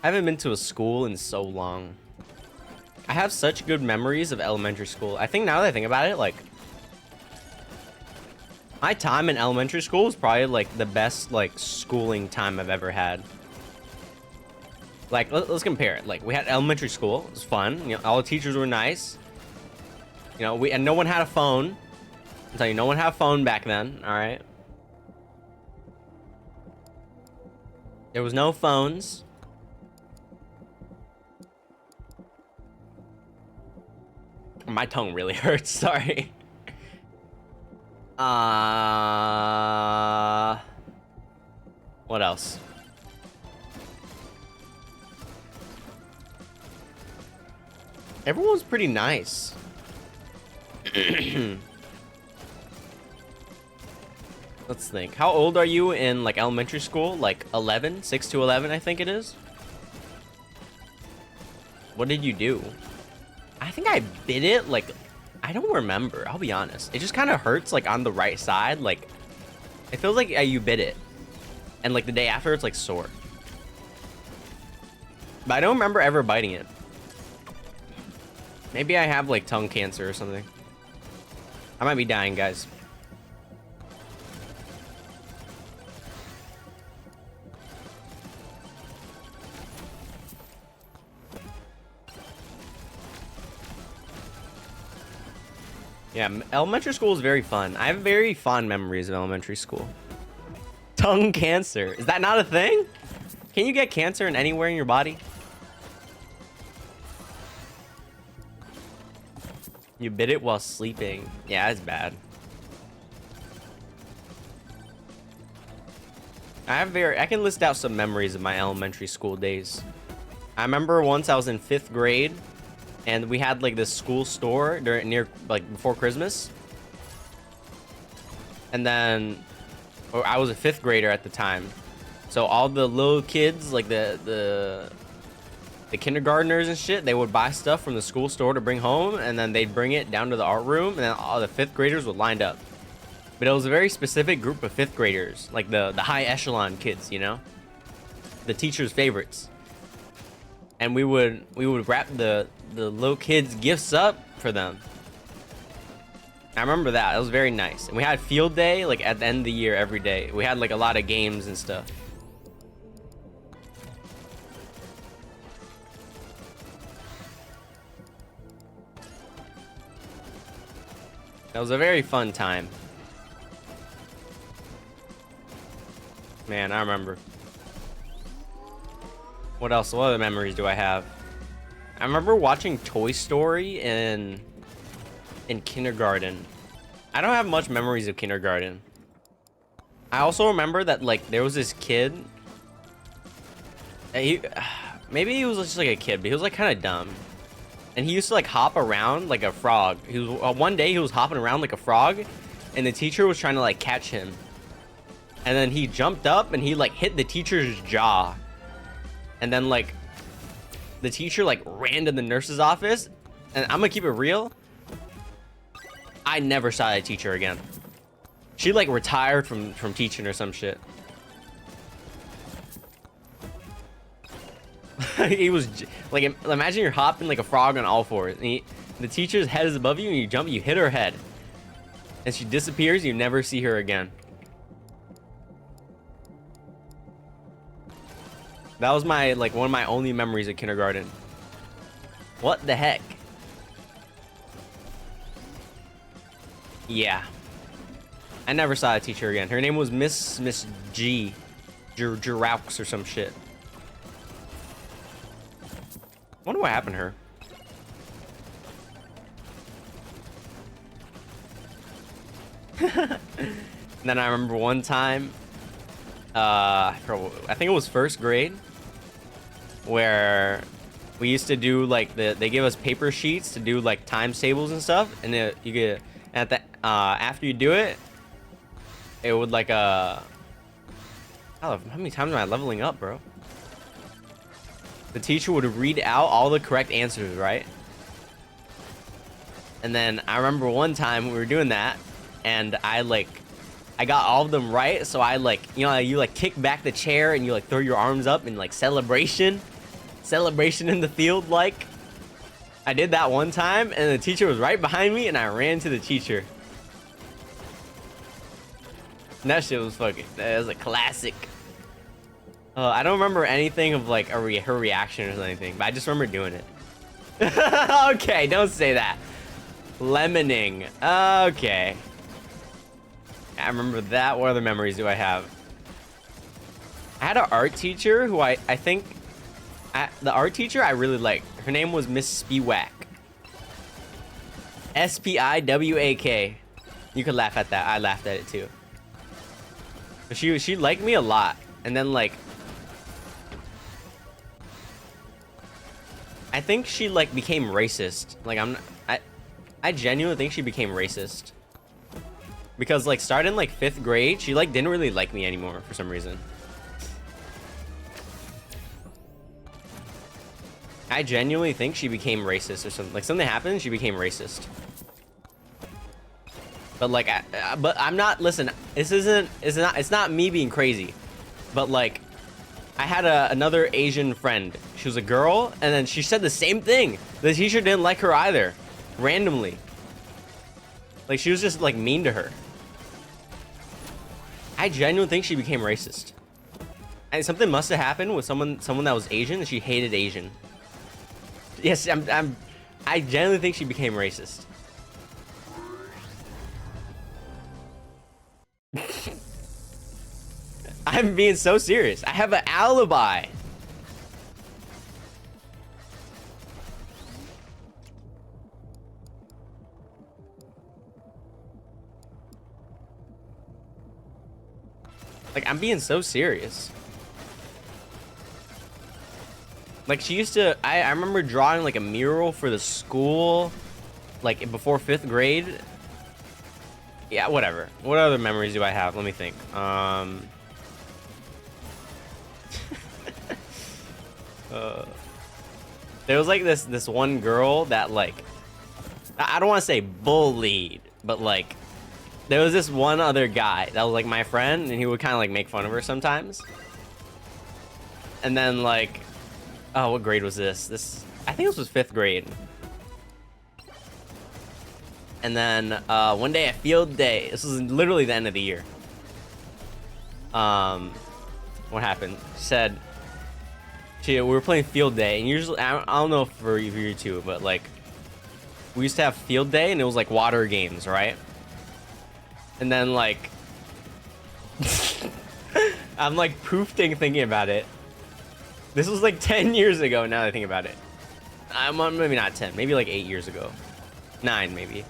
I haven't been to a school in so long. I have such good memories of elementary school. I think now that I think about it, like, my time in elementary school was probably like the best like schooling time I've ever had. Like, let's compare it. Like, we had elementary school. It was fun. You know, all the teachers were nice. You know, and no one had a phone. I'm telling you, no one had a phone back then. All right. There was no phones. My tongue really hurts. Sorry. What else? Everyone's pretty nice. Let's think. How old are you in like elementary school? Like 11, 6 to 11, I think it is. What did you do? I think I bit it. Like, I don't remember. I'll be honest. It just kind of hurts like on the right side. Like, it feels like you bit it. And like the day after, it's like sore. But I don't remember ever biting it. Maybe I have like tongue cancer or something. I might be dying, guys. Yeah, elementary school is very fun. I have very fond memories of elementary school. Tongue cancer. Is that not a thing? Can you get cancer in anywhere in your body? You bit it while sleeping. Yeah, it's bad. I can list out some memories of my elementary school days. I remember once I was in 5th grade and we had like this school store near like before Christmas. And then I was a 5th grader at the time. So all the little kids, like the kindergartners and shit, they would buy stuff from the school store to bring home, and then they'd bring it down to the art room, and then all the 5th graders would line up. But it was a very specific group of 5th graders, like the high echelon kids, you know, the teachers' favorites. And we would wrap the little kids' gifts up for them. I remember that. It was very nice. And we had field day like at the end of the year every day. We had like a lot of games and stuff. That was a very fun time. Man, I remember. What else? What other memories do I have? I remember watching Toy Story in kindergarten. I don't have much memories of kindergarten. I also remember that like there was this kid. Maybe he was just like a kid, but he was like kind of dumb. And he used to like hop around like a frog. He was one day he was hopping around like a frog, and the teacher was trying to like catch him. And then he jumped up and he like hit the teacher's jaw. And then like the teacher like ran to the nurse's office. And I'm gonna keep it real. I never saw that teacher again. She like retired from teaching or some shit. He was like, imagine you're hopping like a frog on all fours, and the teacher's head is above you, and you jump, you hit her head, and she disappears. You never see her again. That was my like one of my only memories of kindergarten. What the heck? Yeah, I never saw a teacher again. Her name was Miss G, Jiraux or some shit. Wonder what happened to her. Then I remember one time, I think it was 1st grade, where we used to do like they give us paper sheets to do like times tables and stuff, and you get at the after you do it, it would like how many times am I leveling up, bro? The teacher would read out all the correct answers, right? And then I remember one time we were doing that, and I got all of them right. So I like, you know, you like kick back the chair and you like throw your arms up in like celebration. celebration in the field like. I did that one time, and the teacher was right behind me, and I ran to the teacher. And that shit was fucking, that was a classic. I don't remember anything of like her reaction or anything, but I just remember doing it. Okay, don't say that. Lemoning. Okay. I remember that. What other memories do I have? I had an art teacher who I think... the art teacher I really liked. Her name was Miss Spiwak. S-P-I-W-A-K. You could laugh at that. I laughed at it too. But she liked me a lot. And then like... I think she like became racist. Like I genuinely think she became racist. Because like starting like 5th grade, she like didn't really like me anymore for some reason. I genuinely think she became racist or something. Like something happened, she became racist. But like, but I'm not. Listen, it's not me being crazy. But like, I had another Asian friend. She was a girl, and then she said the same thing. The teacher didn't like her either, randomly. Like she was just like mean to her. I genuinely think she became racist. And something must have happened with someone that was Asian, and she hated Asian. Yes, I genuinely think she became racist. I'm being so serious. I have an alibi. Like, I'm being so serious. Like, she used to... I remember drawing, like, a mural for the school, like, before 5th grade. Yeah, whatever. What other memories do I have? Let me think. There was, like, this one girl that, like... I don't want to say bullied, but, like... There was this one other guy that was, like, my friend, and he would kind of, like, make fun of her sometimes. And then, like... Oh, what grade was this? I think this was 5th grade. And then, one day at field day, this was literally the end of the year. What happened? She said... we were playing field day, and usually... I don't know for you too, but, like... We used to have field day, and it was, like, water games, right? And then, like... I'm, like, poofing thinking about it. This was, like, 10 years ago, now that I think about it. Maybe not 10. Maybe, like, 8 years ago. 9, maybe.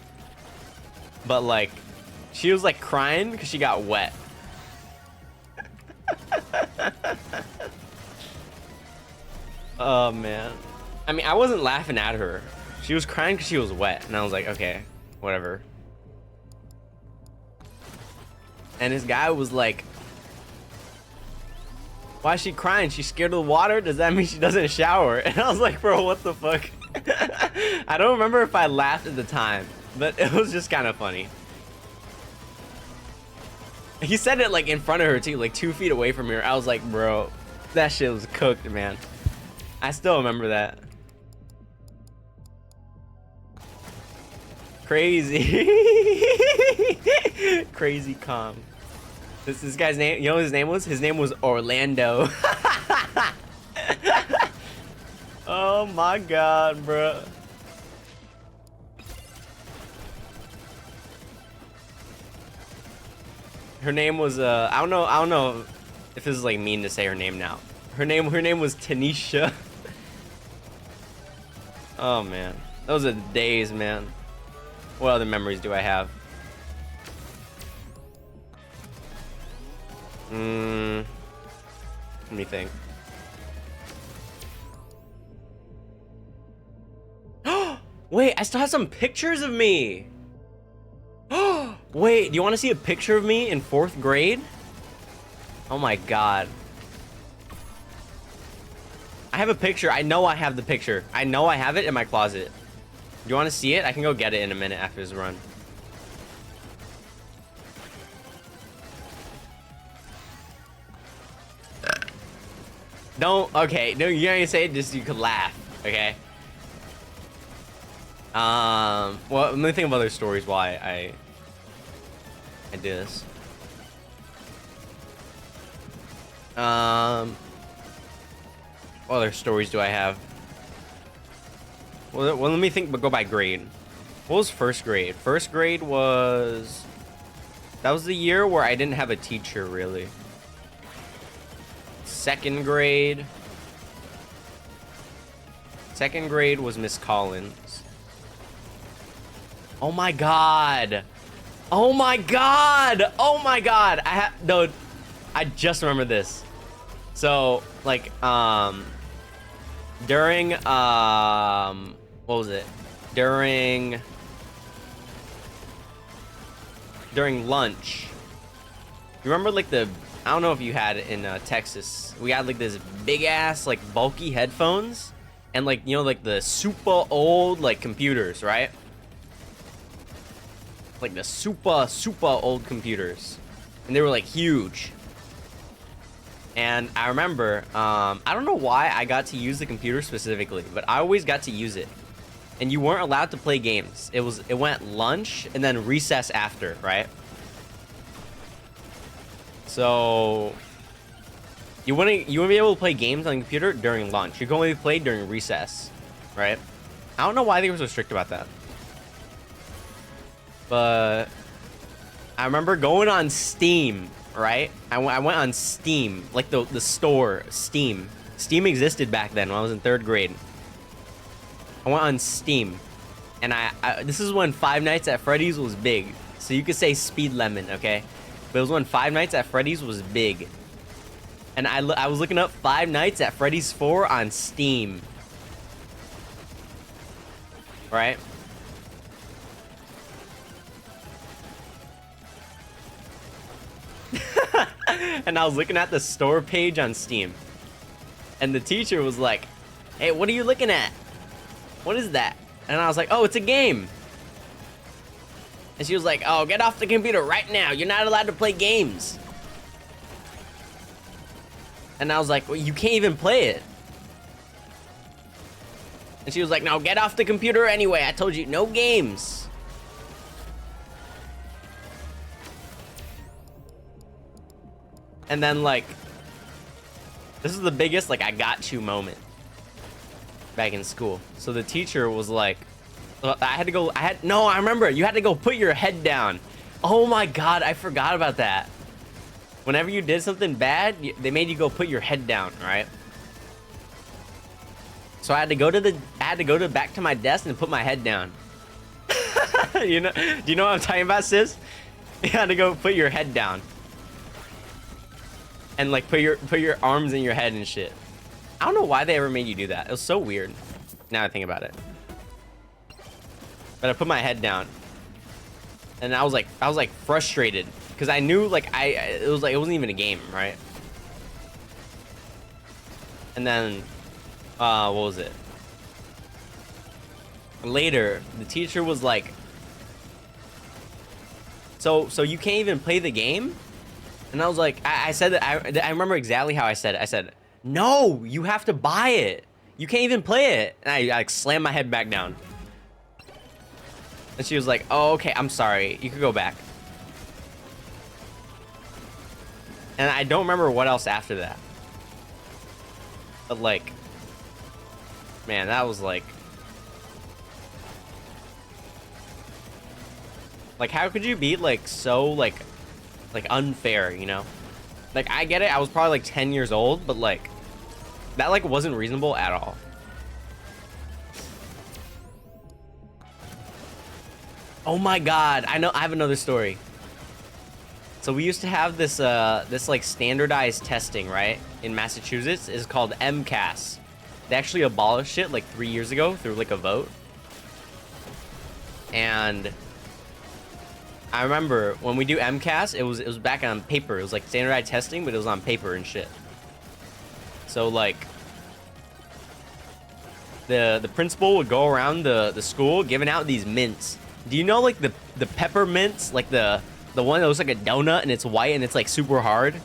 But, like, she was, like, crying because she got wet. Oh, man. I mean, I wasn't laughing at her. She was crying because she was wet. And I was like, okay, whatever. And this guy was like, why is she crying? She's scared of the water? Does that mean she doesn't shower? And I was like, bro, what the fuck? I don't remember if I laughed at the time, but it was just kind of funny. He said it like in front of her too, like 2 feet away from her. I was like, bro, that shit was cooked, man. I still remember that. Crazy. Crazy calm. This guy's name, you know what his name was? His name was Orlando. Oh my god, bro. Her name was I don't know if this is like mean to say her name now. Her name was Tanisha. Oh man. Those are the days, man. What other memories do I have? Let me think. Wait, I still have some pictures of me. Wait, do you want to see a picture of me in 4th grade? Oh my god. I have a picture. I know I have the picture. I know I have it in my closet. Do you want to see it? I can go get it in a minute after this run. Don't. Okay, no, you're not gonna say it just so you could laugh. Okay. Well, let me think of other stories why I do this. What other stories do I have? Well, let me think, but go by grade. What was first grade? First grade was... That was the year where I didn't have a teacher, really. Second grade... Second grade was Miss Collins. Oh my god! Oh my god! Oh my god! No, I just remember this. So, like, during, what was it? During lunch. You remember, like, I don't know if you had it in Texas. We had, like, this big-ass, like, bulky headphones. And, like, you know, like, the super old, like, computers, right? Like, the super old computers. And they were, like, huge. And I remember, I don't know why I got to use the computer specifically, but I always got to use it. And you weren't allowed to play games. It went lunch and then recess after, right? So you wouldn't be able to play games on the computer during lunch. You can only play during recess, right? I don't know why they were so strict about that. But I remember going on Steam, right? I went on Steam, like the store, Steam. Steam existed back then when I was in 3rd grade. I went on Steam, and this is when Five Nights at Freddy's was big. So you could say Speed Lemon, okay? But it was when Five Nights at Freddy's was big. And I was looking up Five Nights at Freddy's 4 on Steam. Right? And I was looking at the store page on Steam. And the teacher was like, "Hey, what are you looking at? What is that?" And I was like, "Oh, it's a game." And she was like, "Oh, get off the computer right now. You're not allowed to play games." And I was like, "Well, you can't even play it." And she was like, "No, get off the computer anyway. I told you, no games." And then, like, this is the biggest, like, I got you moment back in school. So the teacher was like, I remember, you had to go put your head down. Oh my god, I forgot about that. Whenever you did something bad, they made you go put your head down, right? So I had to go back to my desk and put my head down. Do you know what I'm talking about, sis? You had to go put your head down. And, like, put your arms in your head and shit. I don't know why they ever made you do that. It was so weird. Now I think about it. But I put my head down. And I was like frustrated. Because I knew, like, it wasn't even a game, right? And then, what was it? Later, the teacher was like, so you can't even play the game? And I was like, I said that, I remember exactly how I said it. I said, "No, you have to buy it. You can't even play it." And I like slammed my head back down. And she was like, "Oh, okay, I'm sorry. You could go back." And I don't remember what else after that. But, like, man, that was like, how could you be, like, so, like unfair, you know? Like, I get it, I was probably like 10 years old, but, like, that, like, wasn't reasonable at all. Oh my god, I have another story. So we used to have this like standardized testing, right? In Massachusetts. It's called MCAS. They actually abolished it like 3 years ago through like a vote. And I remember when we do MCAS, it was back on paper. It was like standardized testing, but it was on paper and shit. So, like, the principal would go around the school giving out these mints. Do you know, like, the peppermints, like the one that looks like a donut and it's white and it's like super hard?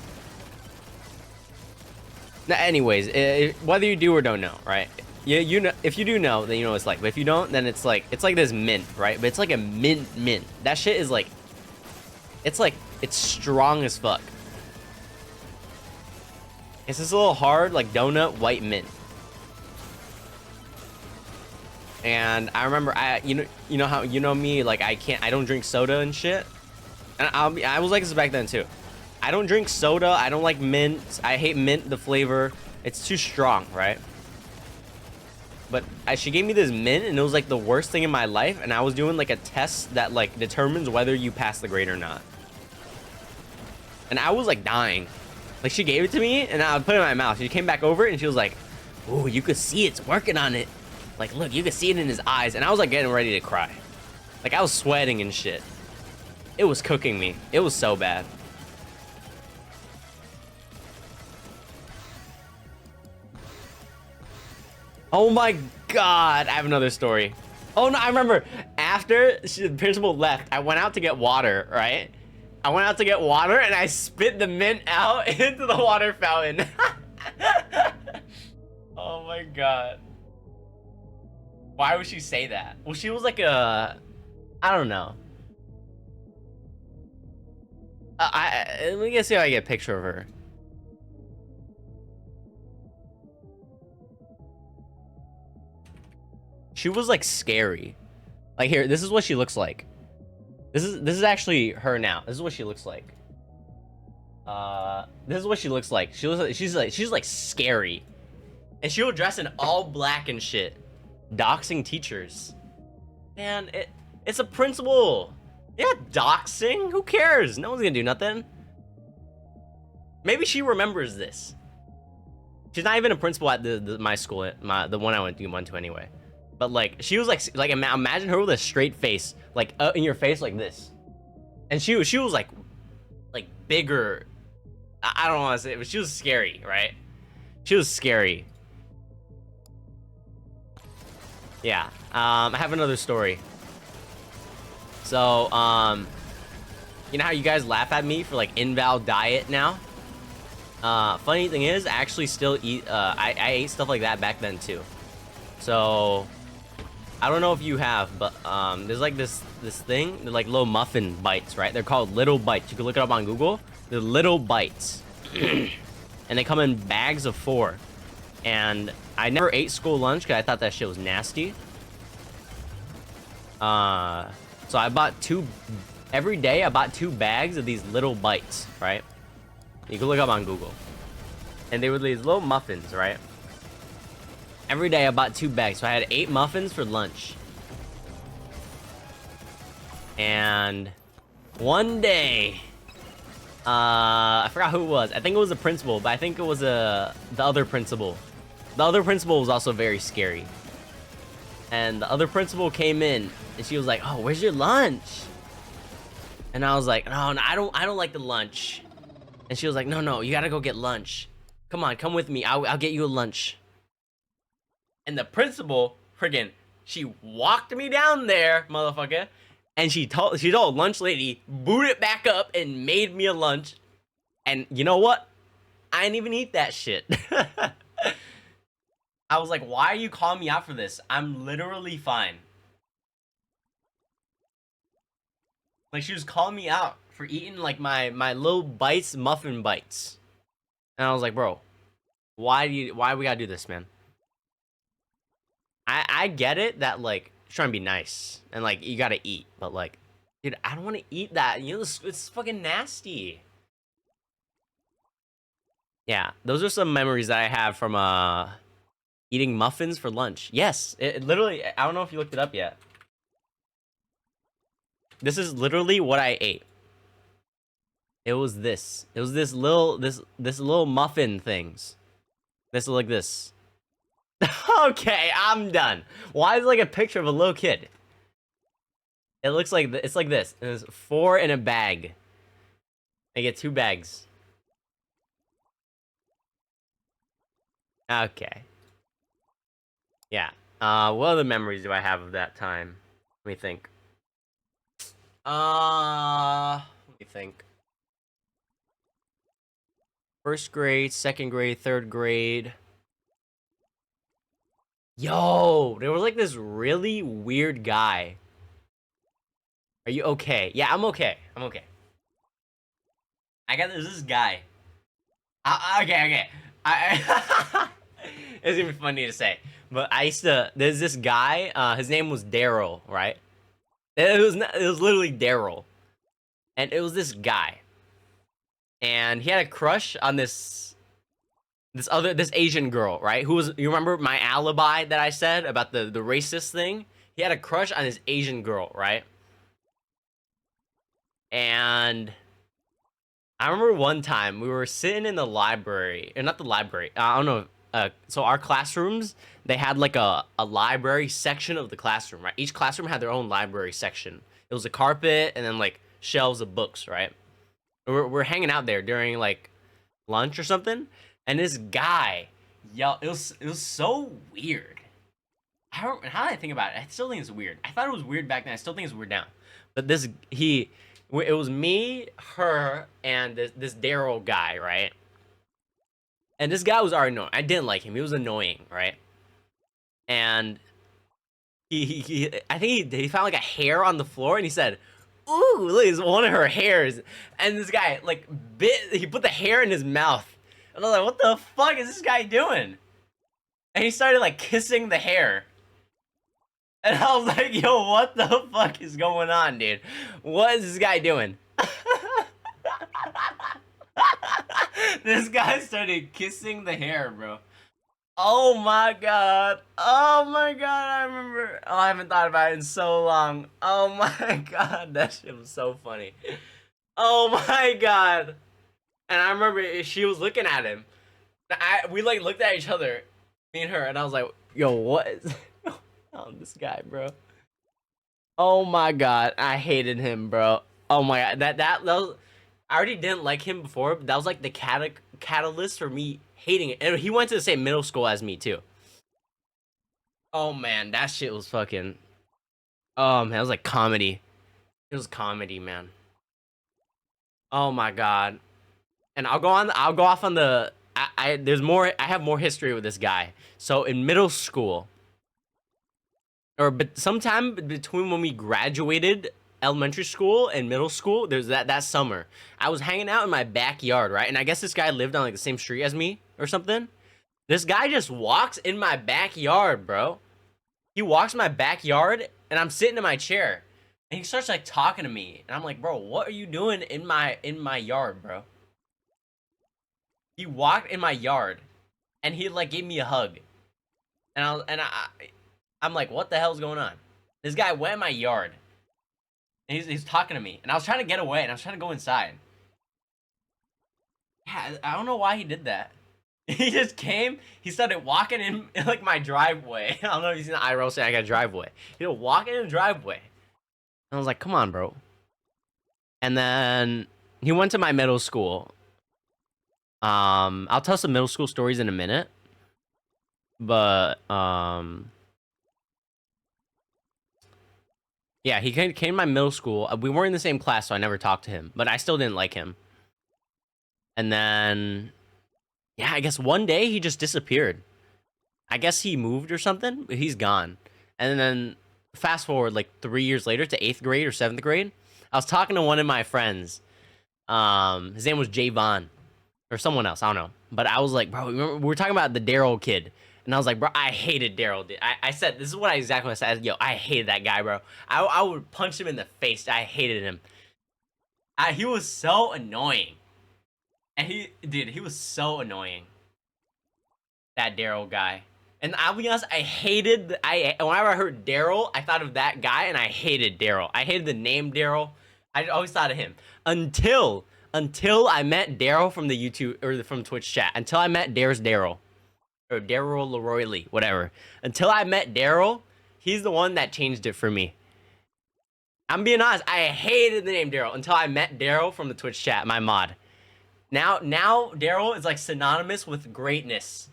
Anyways, whether you do or don't know, right? You know, if you do know, then you know what it's like. But if you don't, then it's like this mint, right? But it's like a mint. That shit is like, it's strong as fuck. It's this little hard, like donut white mint. And I remember, you know how, you know me, like I don't drink soda and shit. And I was like this back then too. I don't drink soda. I don't like mint. I hate mint, the flavor. It's too strong, right? But she gave me this mint, and it was like the worst thing in my life. And I was doing like a test that like determines whether you pass the grade or not. And I was like dying. Like she gave it to me, and I put it in my mouth. She came back over it, and she was like, "Oh, you could see it's working on it. Like, look, you could see it in his eyes." And I was like getting ready to cry. Like I was sweating and shit. It was cooking me. It was so bad. Oh my god, I have another story. Oh no, I remember after the principal left, I went out to get water, right? I went out to get water and I spit the mint out into the water fountain. Oh my god. Why would she say that? Well, she was like I don't know. Let me see if I get a picture of her. She was like scary. Like here, this is what she looks like. This is actually her now. This is what she looks like. This is what she looks like. She's like scary. And she'll dress in all black and shit. Doxing teachers. Man, it's a principal. Yeah, doxing? Who cares? No one's gonna do nothing. Maybe she remembers this. She's not even a principal at my school, the one I went to anyway. But like, she was like imagine her with a straight face, like in your face like this, and she was like bigger. I don't want to say it, but she was scary, right? She was scary. Yeah. I have another story. So you know how you guys laugh at me for like Inval diet now? Funny thing is, I actually still eat. I ate stuff like that back then too. So I don't know if you have, but there's like this thing. They're like little muffin bites, right? They're called little bites. You can look it up on Google. They're little bites, and they come in bags of 4. And I never ate school lunch because I thought that shit was nasty. So I bought 2 every day. I bought 2 bags of these little bites, right? You can look up on Google, and they were these little muffins, right? Every day I bought 2 bags, so I had 8 muffins for lunch. And one day, I forgot who it was. I think it was the principal, but I think it was the other principal. The other principal was also very scary. And the other principal came in, and she was like, "Oh, where's your lunch?" And I was like, "No, I don't like the lunch." And she was like, "No, you gotta go get lunch. Come on, come with me. I'll get you a lunch." And the principal, friggin', she walked me down there, motherfucker, and she told lunch lady, boot it back up and made me a lunch. And you know what? I didn't even eat that shit. I was like, why are you calling me out for this? I'm literally fine. Like, she was calling me out for eating like my little bites, muffin bites. And I was like, bro, why we gotta do this, man? I get it that like you're trying to be nice and like you gotta eat, but like, dude, I don't want to eat that. You know, it's fucking nasty. Yeah, those are some memories that I have from eating muffins for lunch. Yes, it literally. I don't know if you looked it up yet. This is literally what I ate. It was this. It was this little muffin things. This like this. Okay, I'm done. Why is it like a picture of a little kid? It looks like it's like this. There's 4 in a bag. I get 2 bags. Okay. Yeah. What other memories do I have of that time? Let me think. Let me think. first grade, second grade, third grade. Yo, there was like this really weird guy. Are you okay? Yeah, I'm okay. I'm okay. There's this guy. Okay. I it's even funny to say, but there's this guy. His name was Daryl, right? It was literally Daryl, and it was this guy, and he had a crush on this Asian girl, right? You remember my alibi that I said about the racist thing? He had a crush on this Asian girl, right? And I remember one time we were sitting in the library, or not the library. I don't know. So our classrooms, they had like a library section of the classroom, right? Each classroom had their own library section. It was a carpet and then like shelves of books, right? We're hanging out there during like lunch or something, and this guy, it was so weird. How did I think about it? I still think it's weird. I thought it was weird back then. I still think it's weird now. But it was me, her, and this Daryl guy, right? And this guy was already annoying. I didn't like him. He was annoying, right? And I think he found like a hair on the floor, and he said, "Ooh, look, it's one of her hairs." And this guy like he put the hair in his mouth, and I was like, "What the fuck is this guy doing?" And he started like kissing the hair. And I was like, yo, what the fuck is going on, dude? What is this guy doing? This guy started kissing the hair, bro. Oh my god. Oh my god, I remember. Oh, I haven't thought about it in so long. Oh my god, that shit was so funny. Oh my god. And I remember she was looking at him. We like looked at each other, me and her, and I was like, yo, what is oh, this guy, bro. Oh my god, I hated him, bro. Oh my god, that was. I already didn't like him before, but that was like the catalyst for me hating it. And he went to the same middle school as me too. Oh man, that shit was fucking. Oh man, it was like comedy. It was comedy, man. Oh my god. And I'll go off on the. There's more. I have more history with this guy. So in middle school, but sometime between when we graduated elementary school and middle school, there's that summer I was hanging out in my backyard, right? And I guess this guy lived on like the same street as me or something. This guy just walks in my backyard, bro. He walks in my backyard, and I'm sitting in my chair, and he starts like talking to me, and I'm like, bro, what are you doing in my yard, bro? He walked in my yard, and he like gave me a hug, and I'm like, what the hell's going on? This guy went in my yard, and he's talking to me, and I was trying to get away, and I was trying to go inside. Yeah, I don't know why he did that. He just came. He started walking in like my driveway. I don't know if you've seen the IRL saying I got a driveway. He was walking in the driveway, and I was like, come on, bro. And then he went to my middle school. I'll tell some middle school stories in a minute, but yeah, he came to my middle school. We weren't in the same class, so I never talked to him, but I still didn't like him. And then, yeah, I guess one day he just disappeared. I guess he moved or something, but he's gone. And then fast forward like 3 years later to 8th grade or 7th grade, I was talking to one of my friends. His name was Javon or someone else, I don't know. But I was like, bro, remember, we were talking about the Daryl kid. And I was like, bro, I hated Daryl. I said, this is what I exactly said. Yo, I hated that guy, bro. I would punch him in the face. I hated him. He was so annoying. And he was so annoying. That Daryl guy. And I'll be honest, whenever I heard Daryl, I thought of that guy, and I hated Daryl. I hated the name Daryl. I always thought of him. Until I met Daryl from the YouTube, or from Twitch chat. Until I met Daryl. Or Daryl Leroy Lee, whatever. Until I met Daryl, he's the one that changed it for me. I'm being honest, I hated the name Daryl until I met Daryl from the Twitch chat, my mod. Now Daryl is like synonymous with greatness.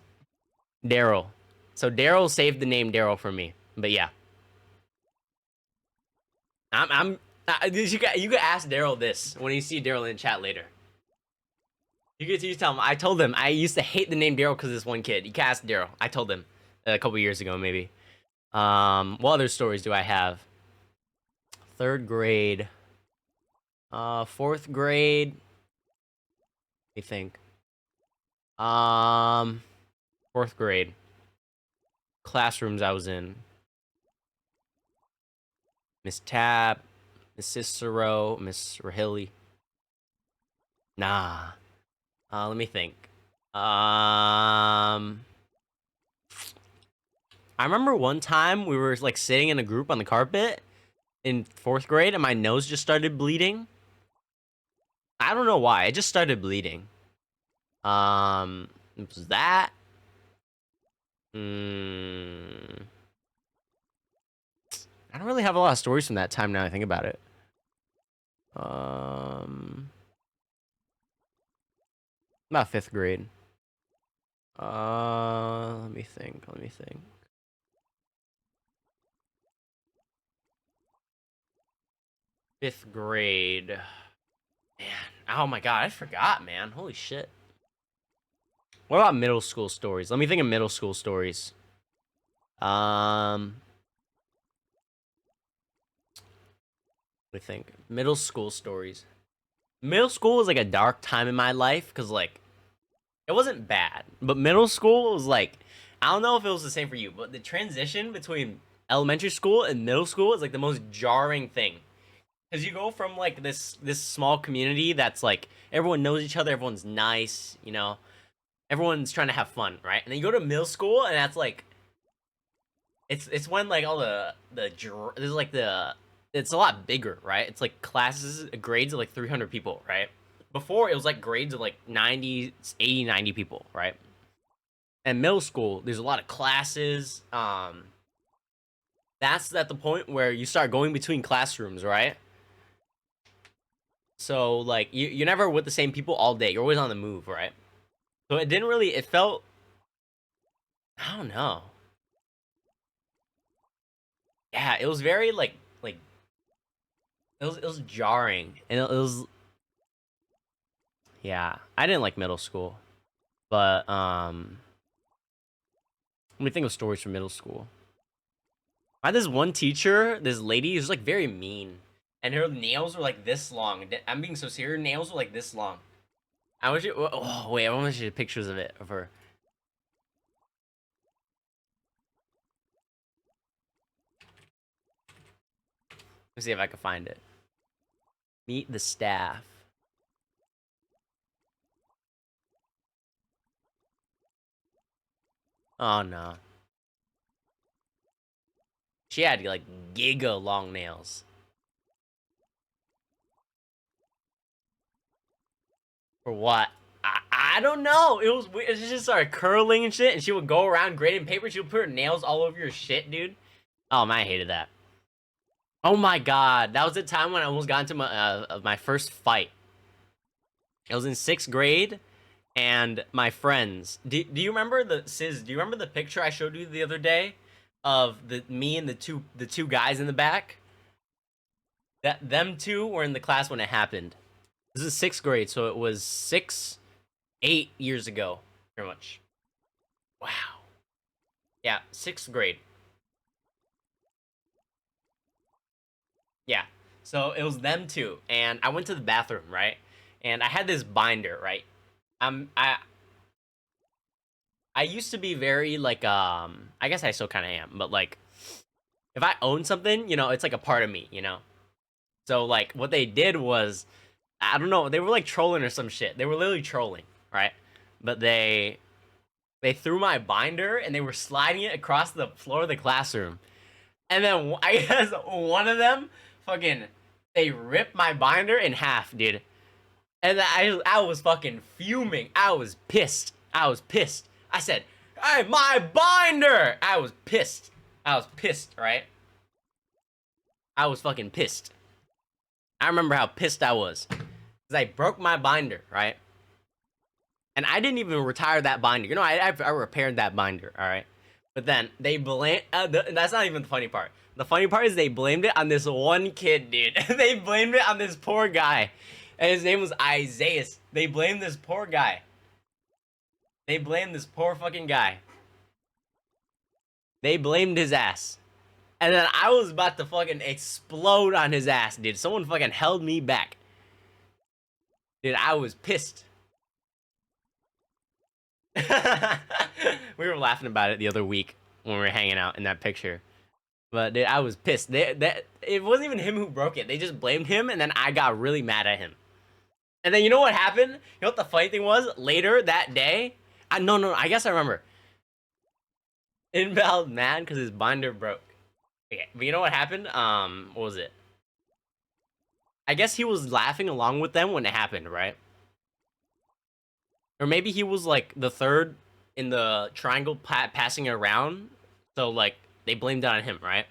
Daryl. So Daryl saved the name Daryl for me. But yeah. You could ask Daryl this when you see Daryl in the chat later. You tell him. I told him I used to hate the name Daryl because this one kid. You can ask Daryl. I told him a couple years ago, maybe. What other stories do I have? Third grade. Fourth grade. Let me think. Um, Fourth grade. Classrooms I was in. Miss Tab, Miss Cicero, Miss Rahilly. Nah. Let me think. I remember one time we were like sitting in a group on the carpet in fourth grade, and my nose just started bleeding. I don't know why. It just started bleeding. Was that? I don't really have a lot of stories from that time now I think about it. About fifth grade. Let me think. Fifth grade. Man. Oh my god, I forgot, man. Holy shit. What about middle school stories? Let me think of middle school stories. Let me think. Middle school stories. Middle school was like a dark time in my life because like it wasn't bad, but middle school was like I don't know if it was the same for you, but the transition between elementary school and middle school is like the most jarring thing because you go from like this small community that's like everyone knows each other, everyone's nice, you know, everyone's trying to have fun, right? And then you go to middle school and that's like it's when like all there's like the it's a lot bigger, right? It's like classes grades of like 300 people, right? Before it was like grades of like 90 80 90 people, right? And middle school there's a lot of classes. That's at the point where you start going between classrooms, right? So like you're never with the same people all day, you're always on the move, right? So it didn't really, it felt, I don't know. Yeah, it was very like it was jarring, and it was, yeah, I didn't like middle school. But let me think of stories from middle school. I had this one teacher, this lady who's like very mean, and her nails were like this long. I'm being so serious. Her nails were like this long. I wish it. Oh wait, I want to show you pictures of it of her. Let me see if I can find it. Meet the staff. Oh no, she had like giga long nails. For what? I don't know. It was weird. She just started curling and shit, and she would go around grading paper. She would put her nails all over your shit, dude. Oh man, I hated that. Oh my god, that was the time when I almost got into my first fight. I was in sixth grade, and my friends. Do you remember the Sis? Do you remember the picture I showed you the other day of the me and the two guys in the back? That them two were in the class when it happened. This is sixth grade, so it was 8 years ago, pretty much. Wow. Yeah, sixth grade. Yeah. So it was them two, and I went to the bathroom, right? And I had this binder, right? Um, I I used to be very like I guess I still kind of am, but like if I own something, it's like a part of me, you know. So like what they did was I don't know, they were like trolling or some shit. They were literally trolling, right? But they threw my binder and they were sliding it across the floor of the classroom. And then I guess one of them fucking they ripped my binder in half, dude. And I was fucking fuming. I was pissed. I said, "Hey, my binder!" I was pissed. Right? I was fucking pissed. I remember how pissed I was. Because I broke my binder, right? And I didn't even retire that binder. I repaired that binder, all right? But then they blame. That's not even the funny part. The funny part is they blamed it on this one kid, dude. They blamed it on this poor guy. And his name was Isaiah. They blamed this poor guy. They blamed this poor fucking guy. They blamed his ass. And then I was about to fucking explode on his ass, dude. Someone fucking held me back. Dude, I was pissed. We were laughing about it the other week when we were hanging out in that picture. But dude, I was pissed. It wasn't even him who broke it. They just blamed him, and then I got really mad at him. And then you know what happened? You know what the funny thing was? Later that day, no, I guess I remember. Inval mad because his binder broke. Okay, but you know what happened? What was it? I guess he was laughing along with them when it happened, right? Or maybe he was like the third in the triangle passing it around. So like they blamed it on him, right?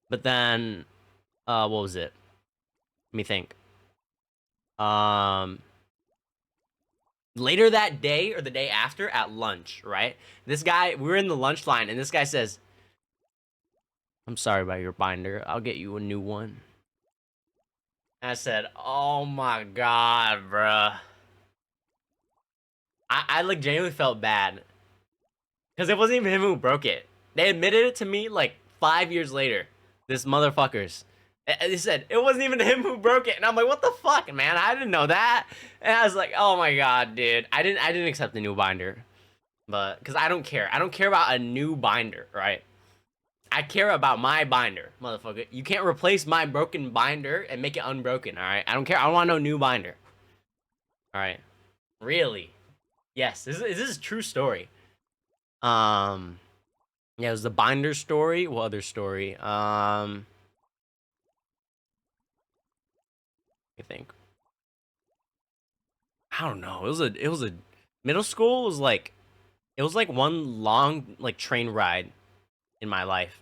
But then, what was it? Let me think. Later that day or the day after at lunch, right? This guy, we were in the lunch line, and this guy says, "I'm sorry about your binder. I'll get you a new one." And I said, "Oh my god, bruh." I like genuinely felt bad. Because it wasn't even him who broke it. They admitted it to me like 5 years later. This motherfuckers. They said it wasn't even him who broke it, and I'm like, what the fuck, man? I didn't know that. And I was like, oh my god, dude. I didn't accept the new binder, but because I don't care. I don't care about a new binder, right? I care about my binder, motherfucker. You can't replace my broken binder and make it unbroken, all right? I don't care. I don't want no new binder. All right, really? Yes, this is a true story. Yeah, it was the binder story. What other story? I think. I don't know. It was a middle school was like it was like one long like train ride in my life.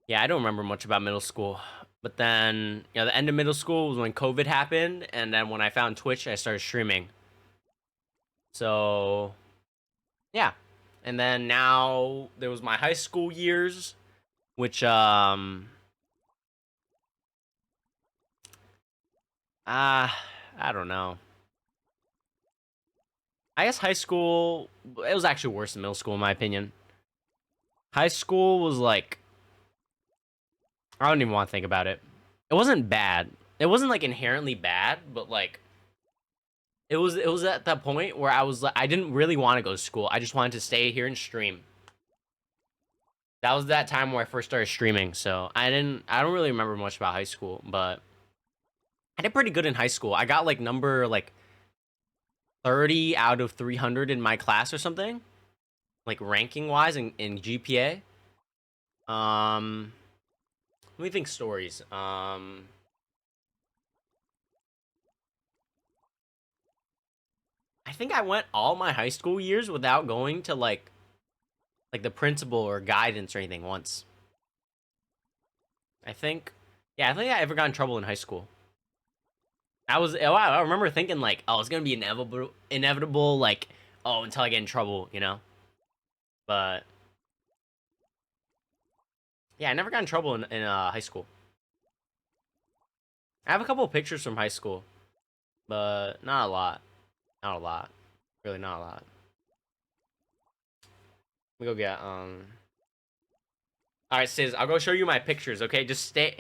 Yeah, I don't remember much about middle school. But then, the end of middle school was when COVID happened, and then when I found Twitch, I started streaming. So, yeah. And then now there was my high school years, which I don't know. I guess high school it was actually worse than middle school in my opinion. High school was like I don't even want to think about it. It wasn't bad. It wasn't like inherently bad, but like it was at that point where I was like I didn't really want to go to school. I just wanted to stay here and stream. That was that time where I first started streaming, so I don't really remember much about high school, but I did pretty good in high school. I got like number like 30 out of 300 in my class or something, like ranking wise in GPA. Let me think stories. I think I went all my high school years without going to like the principal or guidance or anything once. I think, yeah, I think I ever got in trouble in high school. I remember thinking like, oh, it's gonna be inevitable, like, oh, until I get in trouble, you know. But yeah, I never got in trouble in high school. I have a couple of pictures from high school, but not a lot. Not a lot. Really, not a lot. We go get All right, Sis. I'll go show you my pictures. Okay, just stay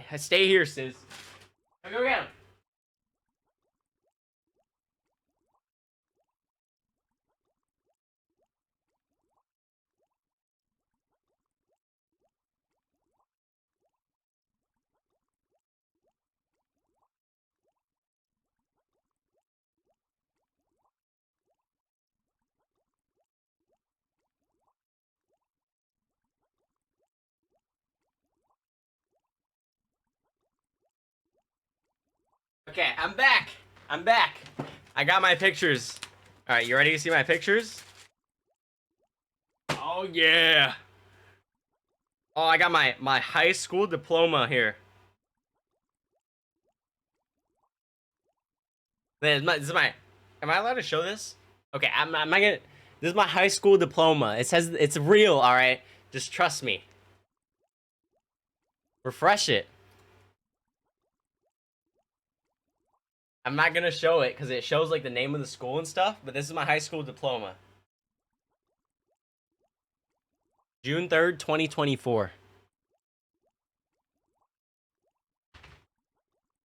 here, Sis. I'll go get them. Okay, I'm back. I'm back. I got my pictures. All right, you ready to see my pictures? Oh yeah. Oh, I got my high school diploma here. This is my. Am I allowed to show this? Okay, I'm not gonna. This is my high school diploma. It says it's real. All right, just trust me. Refresh it. I'm not gonna show it because it shows like the name of the school and stuff, but this is my high school diploma. June 3rd, 2024.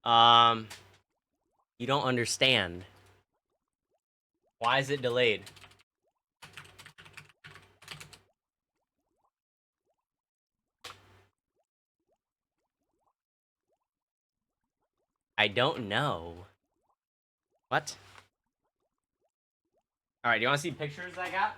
Um, you don't understand. Why is it delayed? I don't know. What? Alright, do you want to see pictures I got?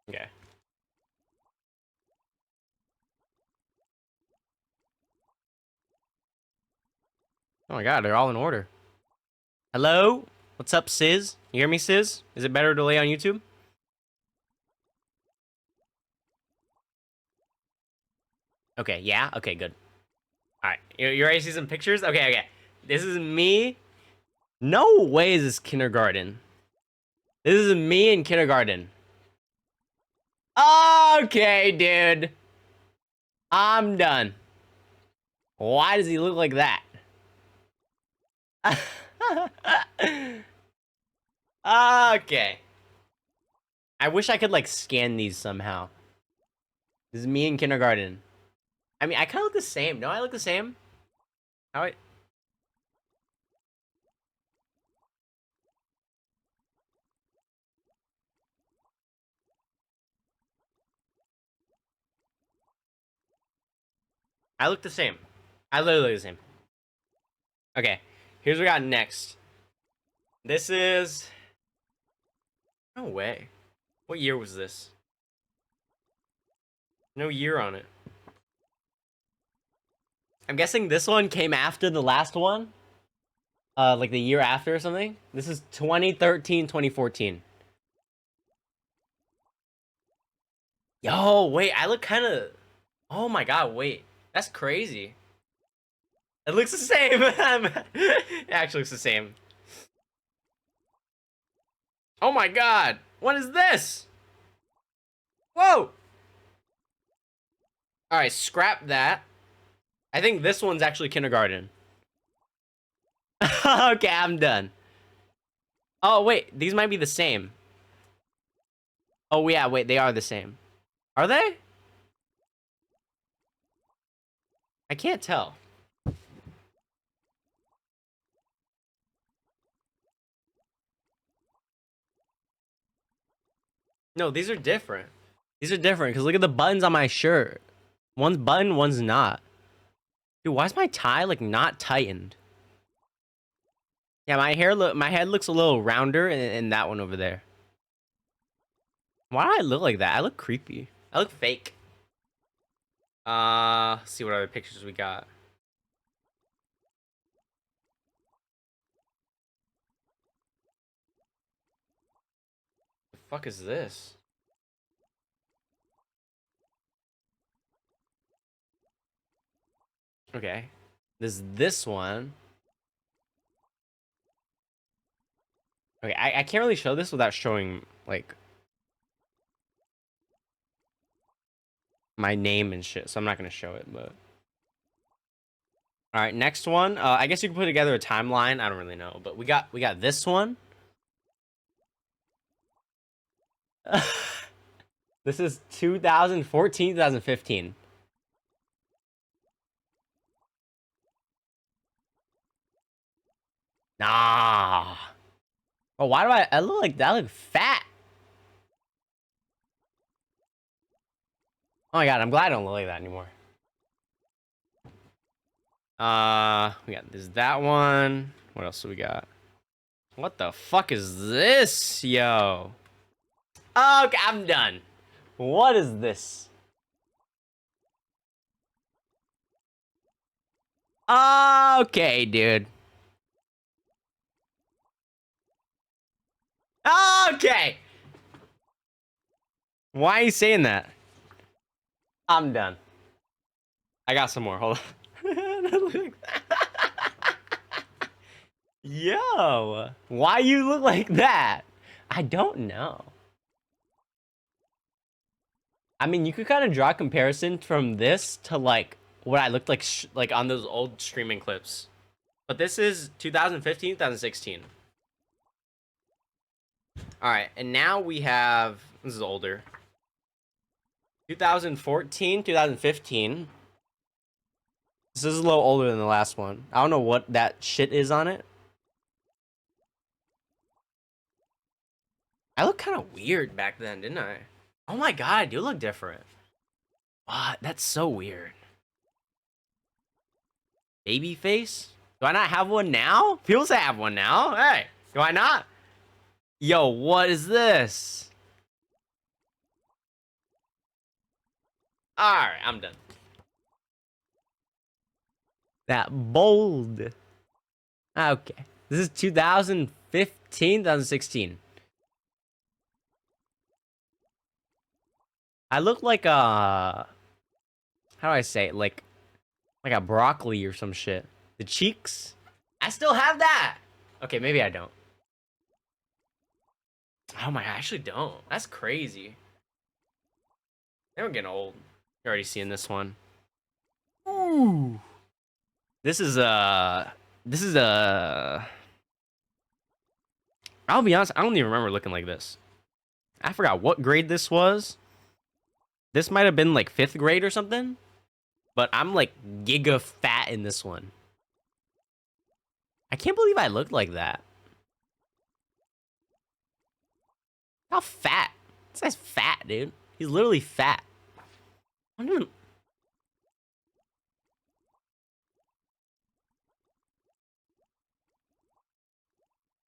Okay. Oh my god, they're all in order. Hello? What's up, Sis? You hear me, Sis? Is it better delay on YouTube? Okay, yeah? Okay, good. Alright, you ready to see some pictures? Okay, okay. This is me. No way is this kindergarten. This is me in kindergarten. Okay, dude. I'm done. Why does he look like that? Okay. I wish I could like scan these somehow. This is me in kindergarten. I mean, I kind of look the same. No, I look the same. How I look the same. I literally look the same. Okay, here's what we got next. This is... No way. What year was this? No year on it. I'm guessing this one came after the last one? Like the year after or something? This is 2013, 2014. Yo, wait, I look kind of... Oh my god, wait. That's crazy. It looks the same. It actually looks the same. Oh my god. What is this? Whoa. Alright, scrap that. I think this one's actually kindergarten. Okay, I'm done. Oh, wait. These might be the same. Oh, yeah. Wait, they are the same. Are they? I can't tell. No, these are different. These are different because look at the buttons on my shirt. One's button, one's not. Dude, why is my tie like not tightened? Yeah, my head looks a little rounder in that one over there. Why do I look like that? I look creepy. I look fake. Let's see what other pictures we got. The fuck is this? Okay. There's this one. Okay, I can't really show this without showing, like, my name and shit, so I'm not gonna show it, but... Alright, next one. I guess you can put together a timeline. I don't really know, but we got this one. This is 2014, 2015. Nah. Oh, why do I look like that? I look fat. Oh my god, I'm glad I don't look like that anymore. We got that one. What else do we got? What the fuck is this, yo? Okay, I'm done. What is this? Okay, dude. Okay. Why are you saying that? I'm done. I got some more. Hold on. Yo, why you look like that? I don't know. I mean, you could kind of draw a comparison from this to like what I looked like on those old streaming clips. But this is 2015, 2016. All right, and now we have, this is older. 2014, 2015. This is a little older than the last one. I don't know what that shit is on it. I look kind of weird back then, didn't I? Oh my god, you look different. What? That's so weird. Baby face? Do I not have one now? People say I have one now. Hey, do I not? Yo, what is this? Alright, I'm done. That bold. Okay. This is 2015, 2016. I look like a... How do I say it? Like a broccoli or some shit. The cheeks? I still have that! Okay, maybe I don't. Oh my, I actually don't. That's crazy. They don't get old. You're already seeing this one. Ooh. This is a... I'll be honest, I don't even remember looking like this. I forgot what grade this was. This might have been like 5th grade or something. But I'm like giga fat in this one. I can't believe I looked like that. How fat? This guy's fat, dude. He's literally fat. I don't even...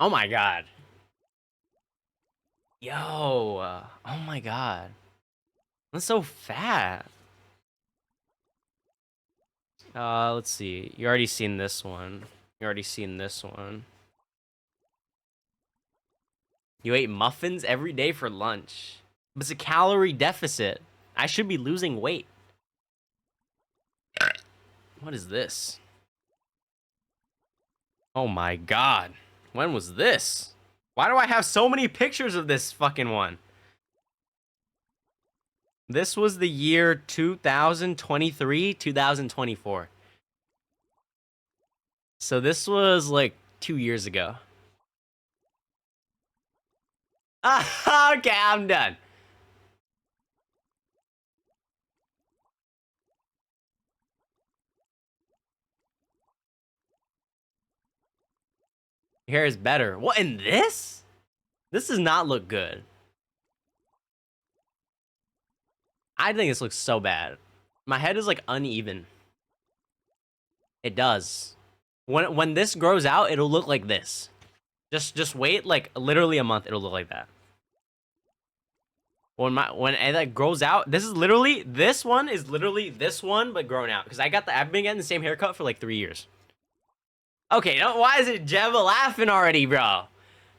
Oh my god. Yo. Oh my god. I'm so fat. Let's see. You already seen this one. You already seen this one. You ate muffins every day for lunch. It's a calorie deficit. I should be losing weight. What is this? Oh my god. When was this? Why do I have so many pictures of this fucking one? This was the year 2023, 2024. So this was like 2 years ago. Okay, I'm done. Your hair is better. What, in this? This does not look good. I think this looks so bad. My head is like uneven. It does. When this grows out, it'll look like this. Just wait like literally a month, it'll look like that. When it like grows out, this one is literally this one but grown out, because I've been getting the same haircut for like 3 years. Okay, why is it Jeva laughing already, bro?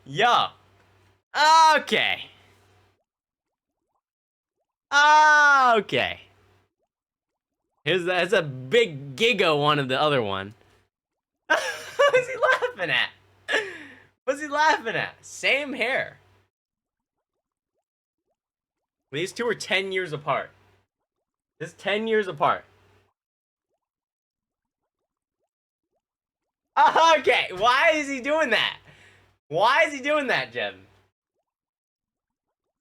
Yo. Okay. Okay. That's a big giga one of the other one. What's he laughing at? What's he laughing at? Same hair. These two are 10 years apart. This is 10 years apart. Okay, why is he doing that? Why is he doing that, Jeb?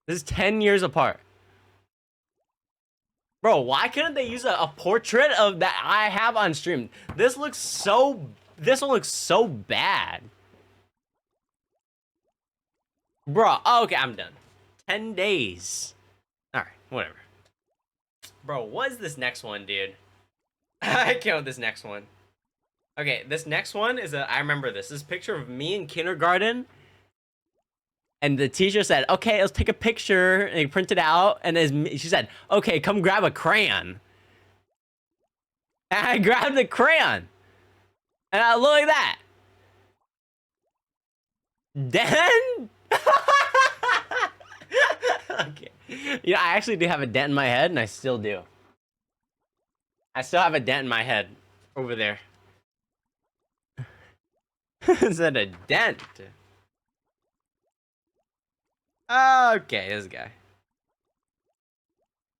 This is 10 years apart. Bro, why couldn't they use a portrait of that I have on stream? This one looks so bad. Bro, okay, I'm done. 10 days. Alright, whatever. Bro, what is this next one, dude? I can't with this next one. Okay, this next one is I remember this. This picture of me in kindergarten. And the teacher said, okay, let's take a picture. And he printed out. And she said, okay, come grab a crayon. And I grabbed the crayon. And I look like that. Then? Okay. You know, I actually do have a dent in my head, and I still do. I still have a dent in my head over there. Is that a dent? Okay, this guy.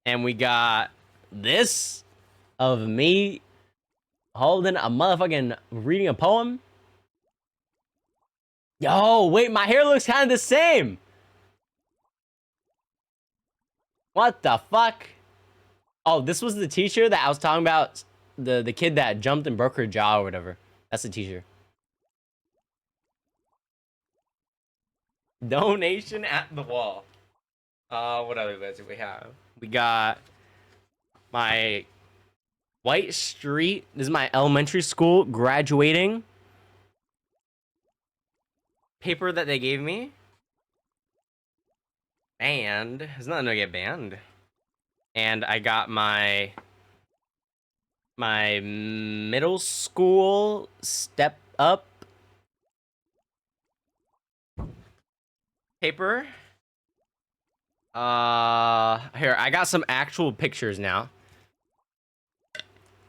And we got this of me holding a motherfucking reading a poem. Yo, wait, my hair looks kind of the same. What the fuck? Oh, this was the teacher that I was talking about. The kid that jumped and broke her jaw or whatever. That's the teacher. Donation at the wall. What other bets do we have? We got my White Street. This is my elementary school graduating paper that they gave me. And there's nothing to get banned. And I got my middle school step up paper. Here, I got some actual pictures now.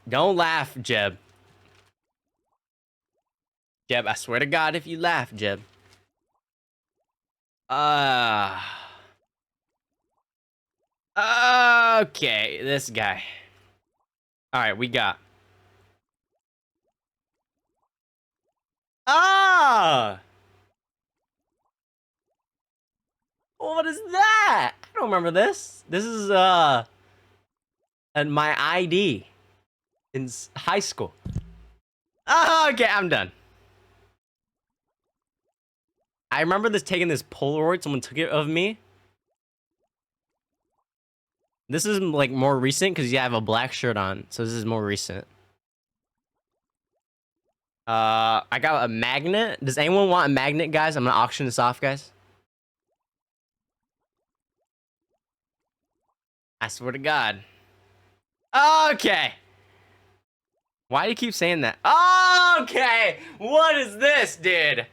Don't laugh, Jeb. Jeb, I swear to God, if you laugh, Jeb. Okay, this guy. All right, we got. What is that? I don't remember this. This is and my ID in high school. Okay, I'm done. I remember taking this Polaroid. Someone took it of me. This is like more recent because I have a black shirt on, so this is more recent. I got a magnet. Does anyone want a magnet, guys? I'm gonna auction this off, guys. I swear to God. Okay. Why do you keep saying that? Okay. What is this, dude?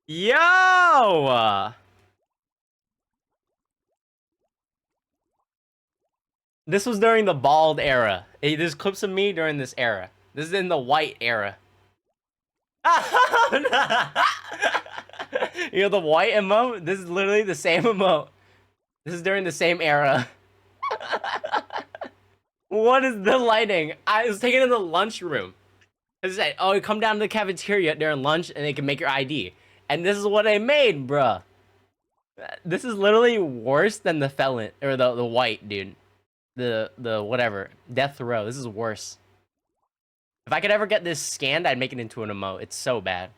Yo. This was during the bald era. There's clips of me during this era. This is in the white era. You know the white emote? This is literally the same emote. This is during the same era. What is the lighting? I was taken in the lunchroom. It said, oh, you come down to the cafeteria during lunch and they can make your ID. And this is what I made, bruh. This is literally worse than the felon, or the white, dude. The whatever. Death row. This is worse. If I could ever get this scanned, I'd make it into an emote. It's so bad.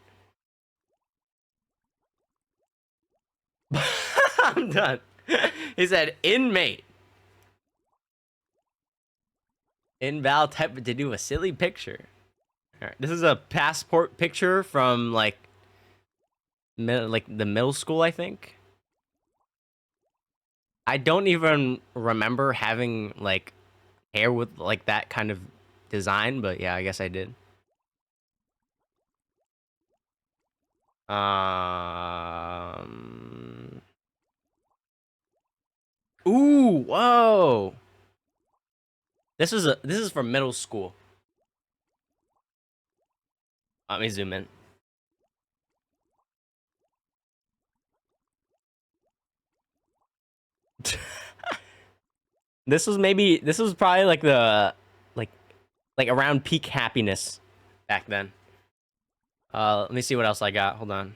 I'm done. He said, inmate. Inval type to do a silly picture. All right, this is a passport picture from like the middle school, I think. I don't even remember having like hair with like that kind of design, but yeah, I guess I did. Ooh, whoa. This is from middle school. Let me zoom in. This was probably like the like around peak happiness back then. Let me see what else I got. Hold on.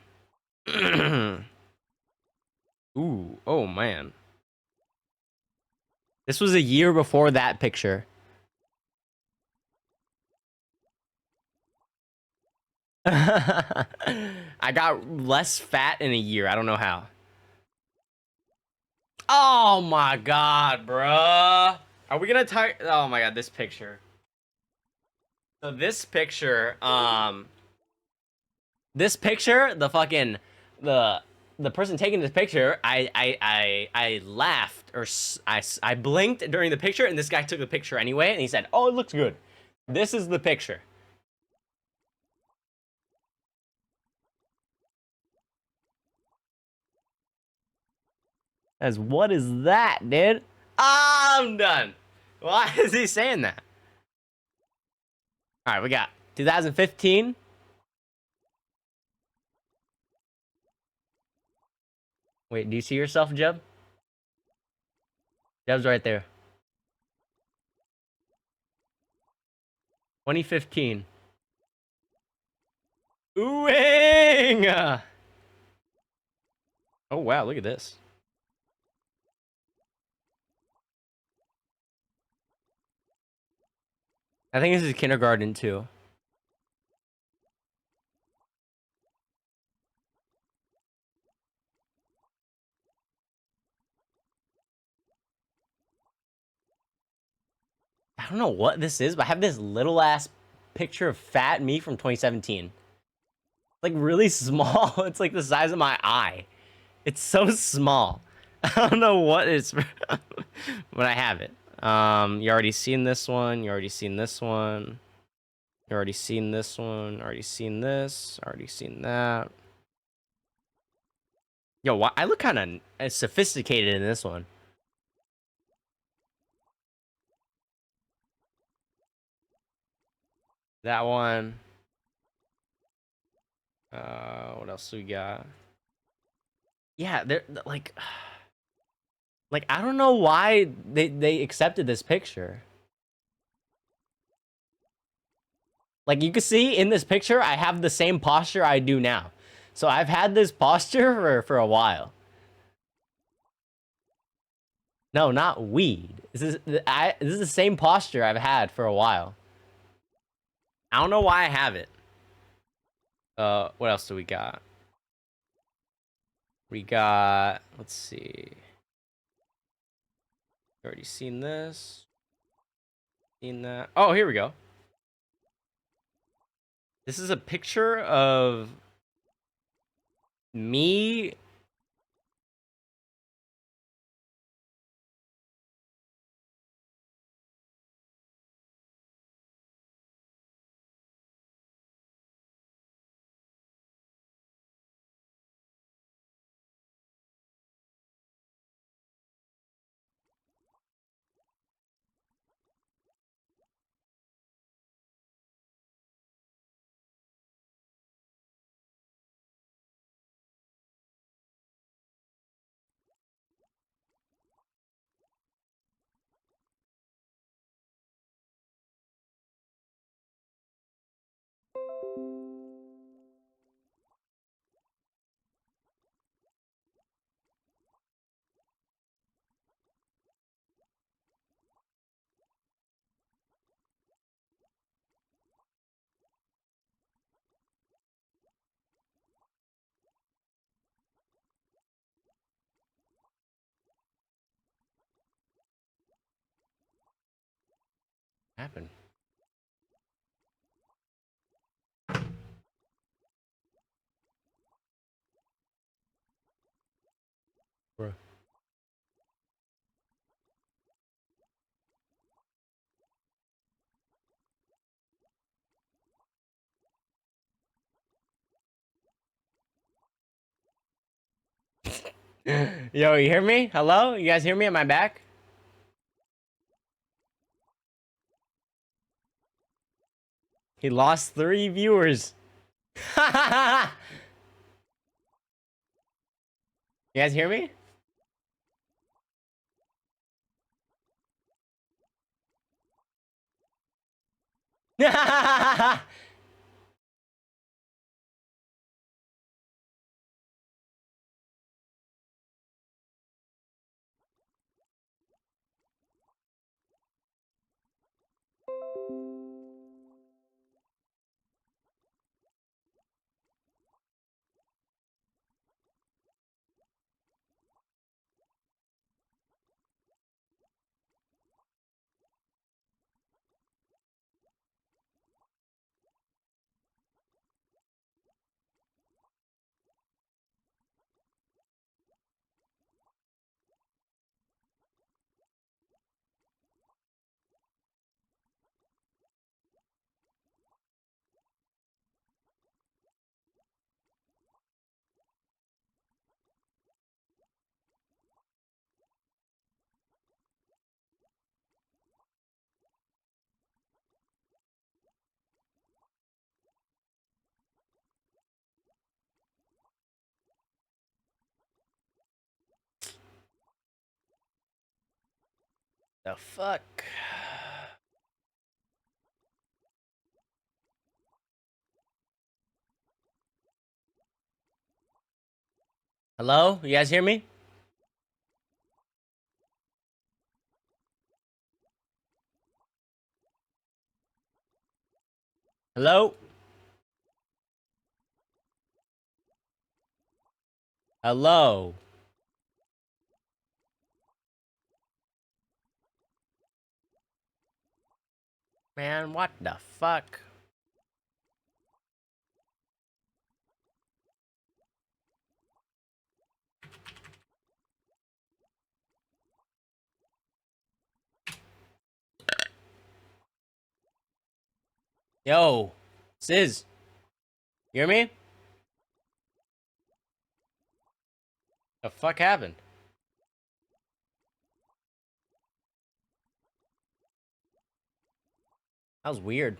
Ooh, oh man. This was a year before that picture. I got less fat in a year. I don't know how. Oh my God, bruh. Are we gonna talk? Oh my God, this picture. So this picture, the fucking, the person taking this picture, I laughed, or I blinked during the picture, and this guy took the picture anyway, and he said, oh, it looks good. This is the picture. As what is that, dude? I'm done. Why is he saying that? All right, we got 2015. Wait, do you see yourself, Jeb? Jeb's right there. 2015. Oohing! Oh wow, look at this. I think this is kindergarten too. I don't know what this is, but I have this little ass picture of fat me from 2017. Like really small. It's like the size of my eye. It's so small. I don't know what it's for, but I have it. You already seen this one. You already seen this one. You already seen this one. Already seen this. Already seen that. Yo, I look kind of sophisticated in this one. That one. What else we got? Yeah, they're like, I don't know why they accepted this picture. Like you can see in this picture, I have the same posture I do now. So I've had this posture for a while. No, not weed. This is the same posture I've had for a while. I don't know why I have it. What else do we got? We got, let's see. Already seen this. Seen that. Oh, here we go. This is a picture of me. Happened. Bro. Yo, you hear me? Hello? You guys hear me? Am I back? He lost 3 viewers. You guys hear me? The fuck? Hello? You guys hear me? Hello? Hello? Man, what the fuck? Yo, Sis, you hear me? The fuck happened? That was weird.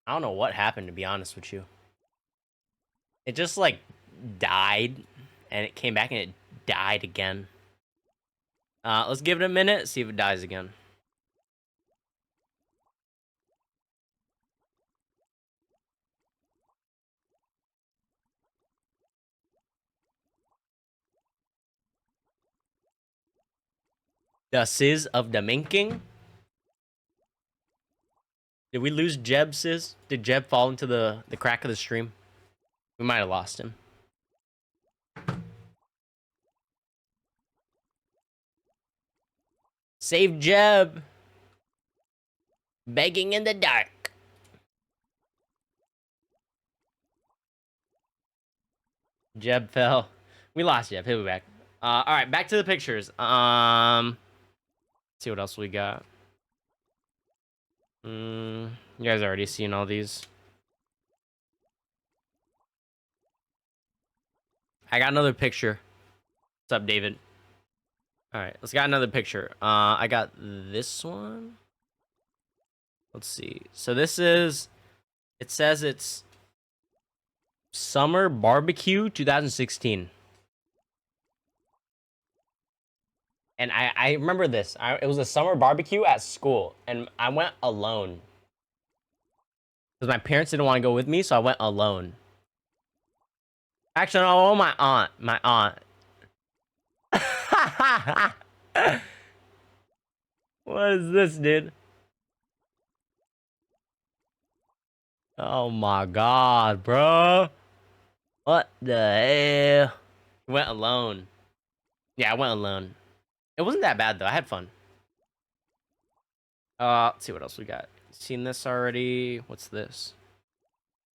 I don't know what happened, to be honest with you. It just like died and it came back and it died again. Let's give it a minute, see if it dies again. The Sis of the Minking? Did we lose Jeb, Sis? Did Jeb fall into the crack of the stream? We might have lost him. Save Jeb! Begging in the dark. Jeb fell. We lost Jeb. He'll be back. Alright, back to the pictures. Let's see what else we got. You guys already seen all these. I got another picture. What's up, David? Alright, let's got another picture. I got this one. Let's see. So this is, it says it's Summer Barbecue 2016. And I remember this. It was a summer barbecue at school, and I went alone. Because my parents didn't want to go with me, so I went alone. Actually, no, my aunt. My aunt. What is this, dude? Oh my god, bro. What the hell? Went alone. Yeah, I went alone. It wasn't that bad, though. I had fun. Let's see what else we got. Seen this already. What's this?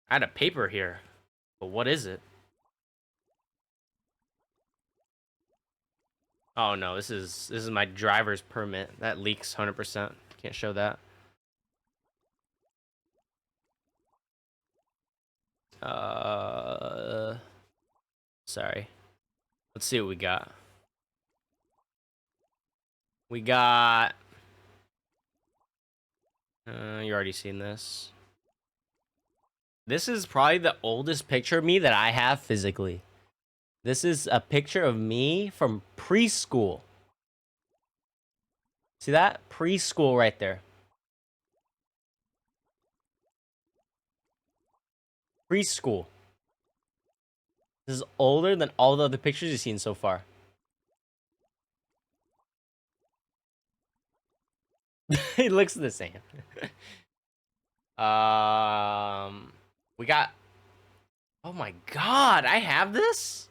I had a paper here. But what is it? Oh no, this is my driver's permit. That leaks 100%. Can't show that. Sorry. Let's see what we got. We got you already seen this. This is probably the oldest picture of me that I have physically. This is a picture of me from preschool. See that? Preschool right there. Preschool. This is older than all the other pictures you've seen so far. It looks the same. We got. Oh my god, I have this?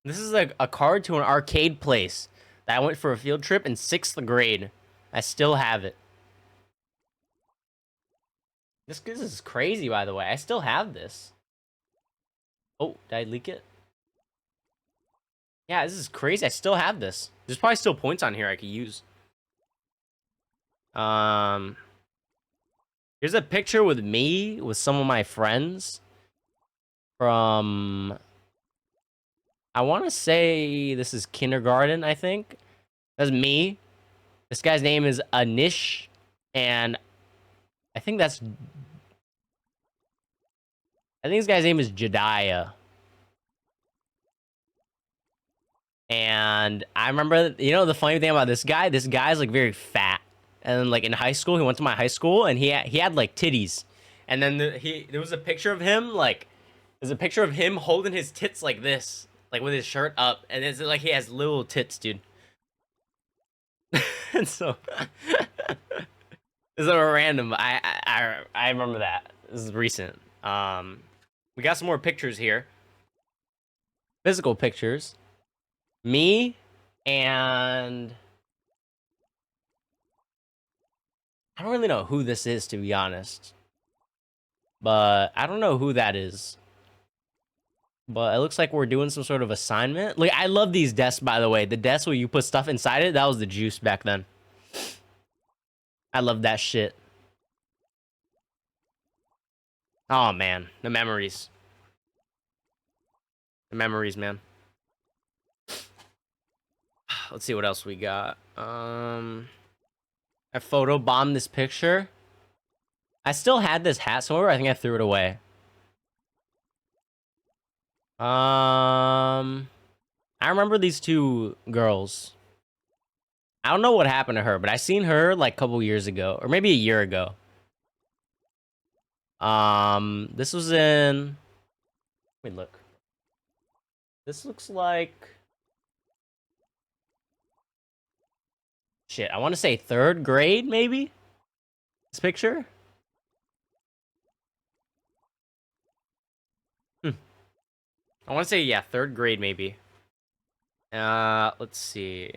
This is like a card to an arcade place that I went for a field trip in 6th grade. I still have it. This is crazy, by the way. I still have this. Oh, did I leak it? Yeah, this is crazy. I still have this. There's probably still points on here I could use. Here's a picture with me with some of my friends from, I want to say this is kindergarten, I think. That's me. This guy's name is Anish, and I think this guy's name is Jediah. And I remember, you know, the funny thing about this guy's like very fat. And then like in high school, he went to my high school and he had like titties. And then there was a picture of him like there's a picture of him holding his tits like this, like with his shirt up, and it's like he has little tits, dude. And so it's a random. I remember that. This is recent. We got some more pictures here. Physical pictures. Me and I don't really know who this is, to be honest. But I don't know who that is. But it looks like we're doing some sort of assignment. Like, I love these desks, by the way. The desk where you put stuff inside it, that was the juice back then. I love that shit. Oh, man. The memories. The memories, man. Let's see what else we got. I photo bombed this picture. I still had this hat somewhere. I think I threw it away. I remember these two girls. I don't know what happened to her, but I seen her like a couple years ago, or maybe a year ago. This was in. Wait, look. This looks like. Shit, I want to say 3rd grade, maybe. This picture. I want to say, yeah, 3rd grade, maybe. Let's see.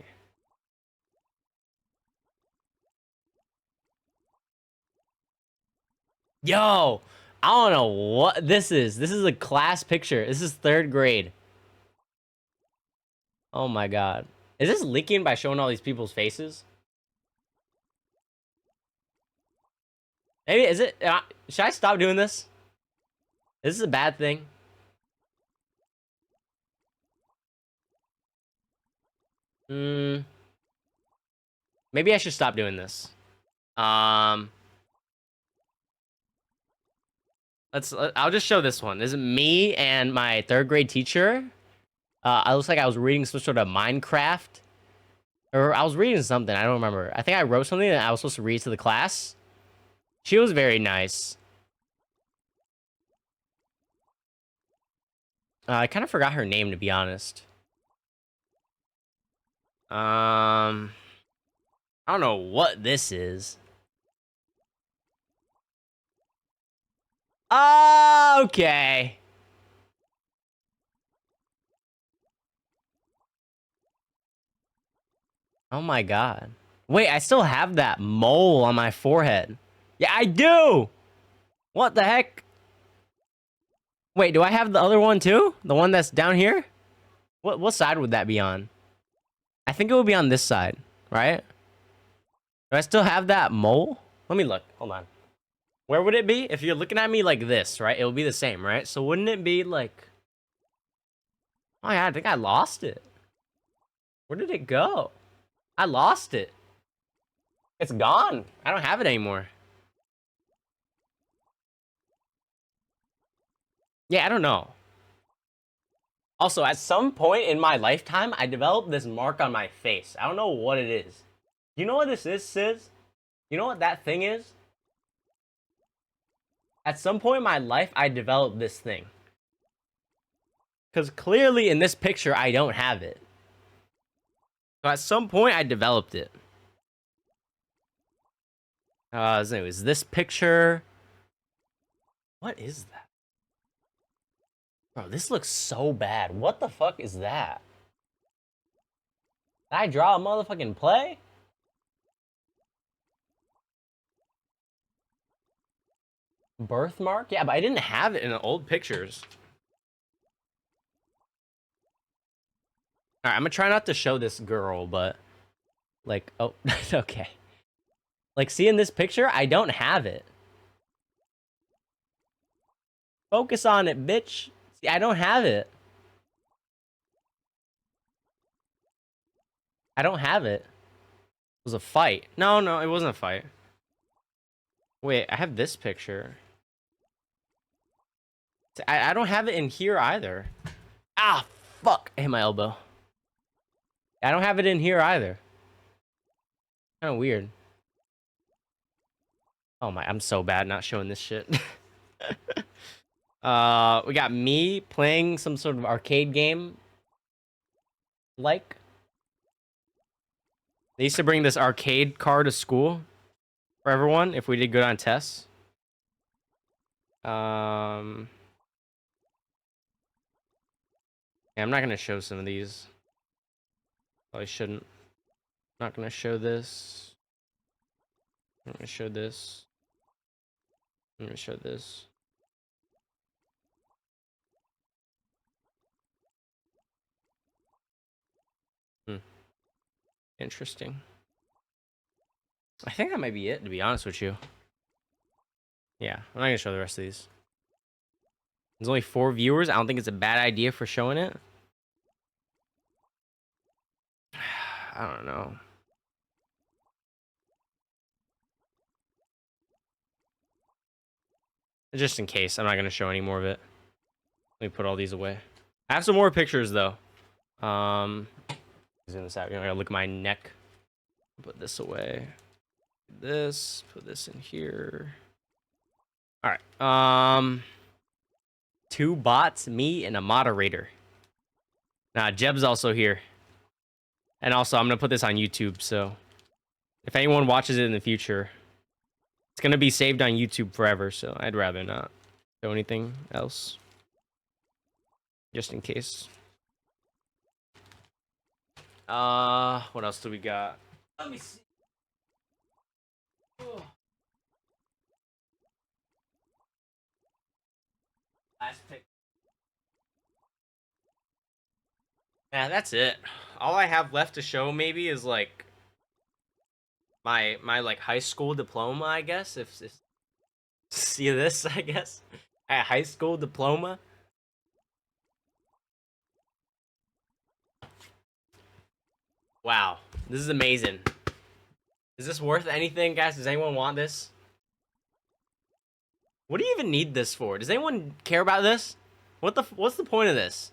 Yo, I don't know what this is. This is a class picture. This is 3rd grade. Oh my god. Is this leaking by showing all these people's faces? Maybe, is it? Should I stop doing this? Is this a bad thing? Maybe I should stop doing this. I'll just show this one. This is me and my 3rd grade teacher. I looks like I was reading some sort of Minecraft. Or I was reading something. I don't remember. I think I wrote something that I was supposed to read to the class. She was very nice. I kind of forgot her name, to be honest. I don't know what this is. Okay. Oh my god. Wait, I still have that mole on my forehead. Yeah, I do! What the heck? Wait, do I have the other one too? The one that's down here? What side would that be on? I think it would be on this side, right? Do I still have that mole? Let me look. Hold on. Where would it be? If you're looking at me like this, right? It would be the same, right? So wouldn't it be like... Oh yeah, I think I lost it. Where did it go? I lost it. It's gone. I don't have it anymore. Yeah, I don't know. Also, at some point in my lifetime, I developed this mark on my face. I don't know what it is. You know what this is, Sis? You know what that thing is? At some point in my life, I developed this thing. Because clearly in this picture, I don't have it. So at some point, I developed it. Anyways, this picture... What is that? Bro, this looks so bad. What the fuck is that? Did I draw a motherfucking play? Birthmark? Yeah, but I didn't have it in the old pictures. Alright, I'm gonna try not to show this girl, but... Like, oh, okay. Like, see in this picture? I don't have it. Focus on it, bitch. See, I don't have it. I don't have it. It was a fight. No, it wasn't a fight. Wait, I have this picture. I don't have it in here either. Ah, fuck. I hit my elbow. I don't have it in here either. Kind of weird. Oh my, I'm so bad not showing this shit. We got me playing some sort of arcade game. Like, they used to bring this arcade car to school for everyone if we did good on tests. Yeah, I'm not gonna show some of these. Probably shouldn't. Not gonna show this. I'm gonna show this. I'm gonna show this. Hmm. Interesting. I think that might be it, to be honest with you. Yeah, I'm not gonna show the rest of these. There's only 4 viewers. I don't think it's a bad idea for showing it. I don't know. Just in case, I'm not gonna show any more of it. Let me put all these away. I have some more pictures though. Zoom this out. You know, I gotta look at my neck. Put this away. This. Put this in here. All right. 2 bots, me, and a moderator. Nah, Jeb's also here. And also, I'm gonna put this on YouTube. So, if anyone watches it in the future, it's gonna be saved on YouTube forever. So, I'd rather not show anything else, just in case. What else do we got? Let me see. Oh. Last pick. Yeah, that's it. All I have left to show maybe is like my like high school diploma, I guess. If see this, I guess. A high school diploma. Wow, this is amazing. Is this worth anything, guys? Does anyone want this? What do you even need this for? Does anyone care about this? What's the point of this?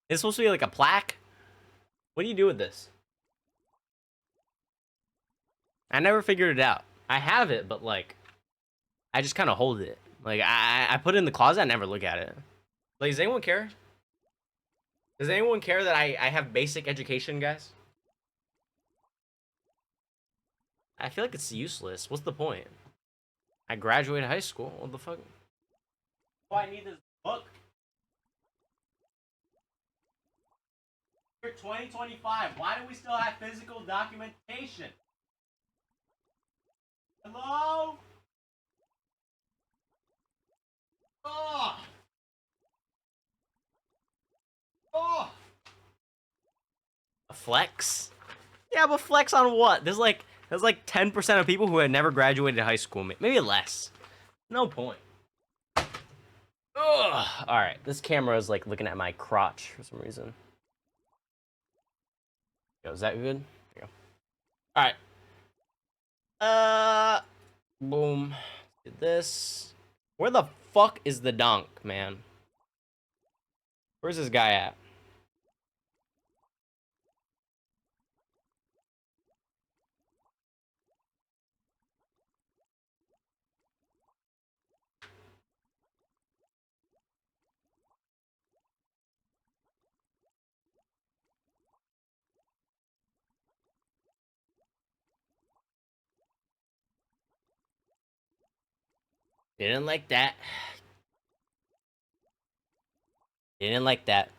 It's supposed to be like a plaque? What do you do with this? I never figured it out. I have it, but like I just kind of hold it. Like I put it in the closet, I never look at it. Like, does anyone care? Does anyone care that I have basic education, guys? I feel like it's useless. What's the point? I graduated high school. What the fuck? Why I need this book? Year 2025. Why do we still have physical documentation? Hello? Oh! Oh! A flex? Yeah, but flex on what? There's like 10% of people who had never graduated high school. Maybe less. No point. Ugh. All right, this camera is like looking at my crotch for some reason. Yo, is that good? There you go. All right. Boom. Did this. Where the fuck is the dunk, man? Where's this guy at? Didn't like that. Didn't like that.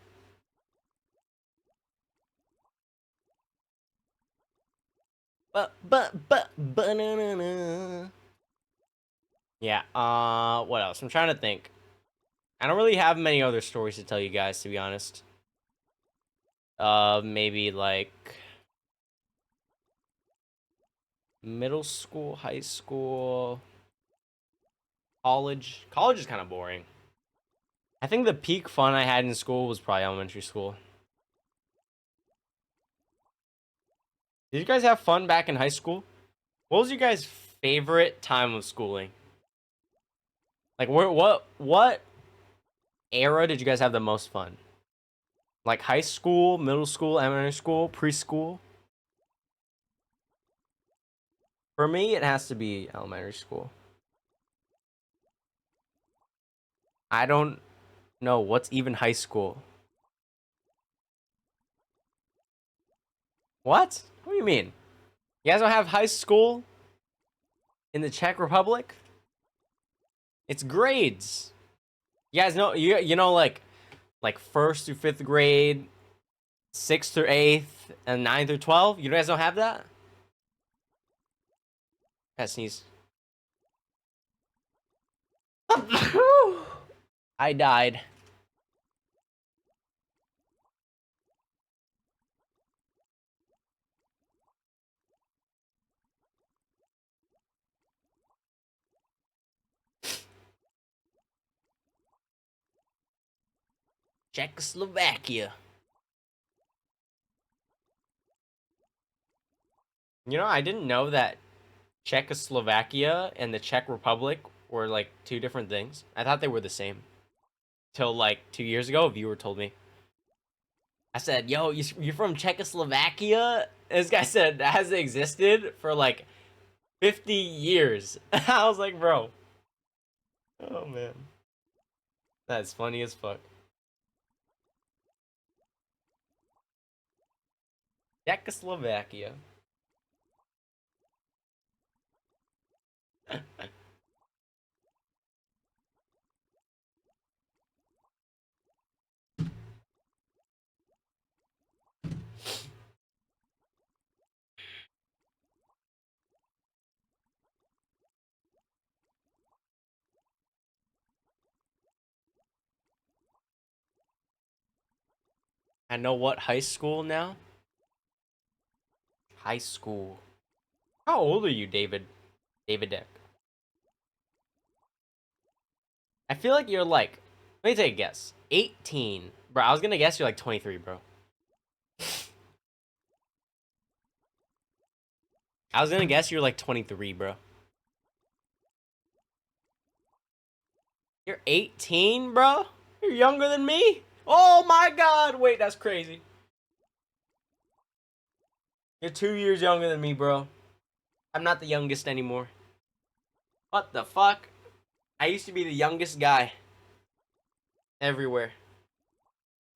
Banana. Yeah, what else? I'm trying to think. I don't really have many other stories to tell you guys, to be honest. Maybe like middle school, high school, college. College is kind of boring. I think the peak fun I had in school was probably elementary school. Did you guys have fun back in high school? What was your guys' favorite time of schooling? Like, what era did you guys have the most fun? Like high school, middle school, elementary school, preschool? For me, it has to be elementary school. I don't know what's even high school. What? What do you mean? You guys don't have high school in the Czech Republic? It's grades. You guys know you know like first through fifth grade, sixth through eighth, and ninth through 12. You guys don't have that? That sneeze. I died. Czechoslovakia. You know, I didn't know that Czechoslovakia and the Czech Republic were like two different things. I thought they were the same. Till like 2 years ago, a viewer told me. I said, "Yo, you're from Czechoslovakia?" This guy said that hasn't existed for like 50 years. I was like, bro. Oh man. That's funny as fuck. Czechoslovakia. I know what high school now? High school. How old are you, David? David Deck. I feel like you're like, let me take a guess. 18. Bro, I was gonna guess you're like 23, bro. I was gonna guess you're like 23, bro. You're 18, bro? You're younger than me? Oh my god! Wait, that's crazy. You're 2 years younger than me, bro. I'm not the youngest anymore. What the fuck? I used to be the youngest guy. Everywhere.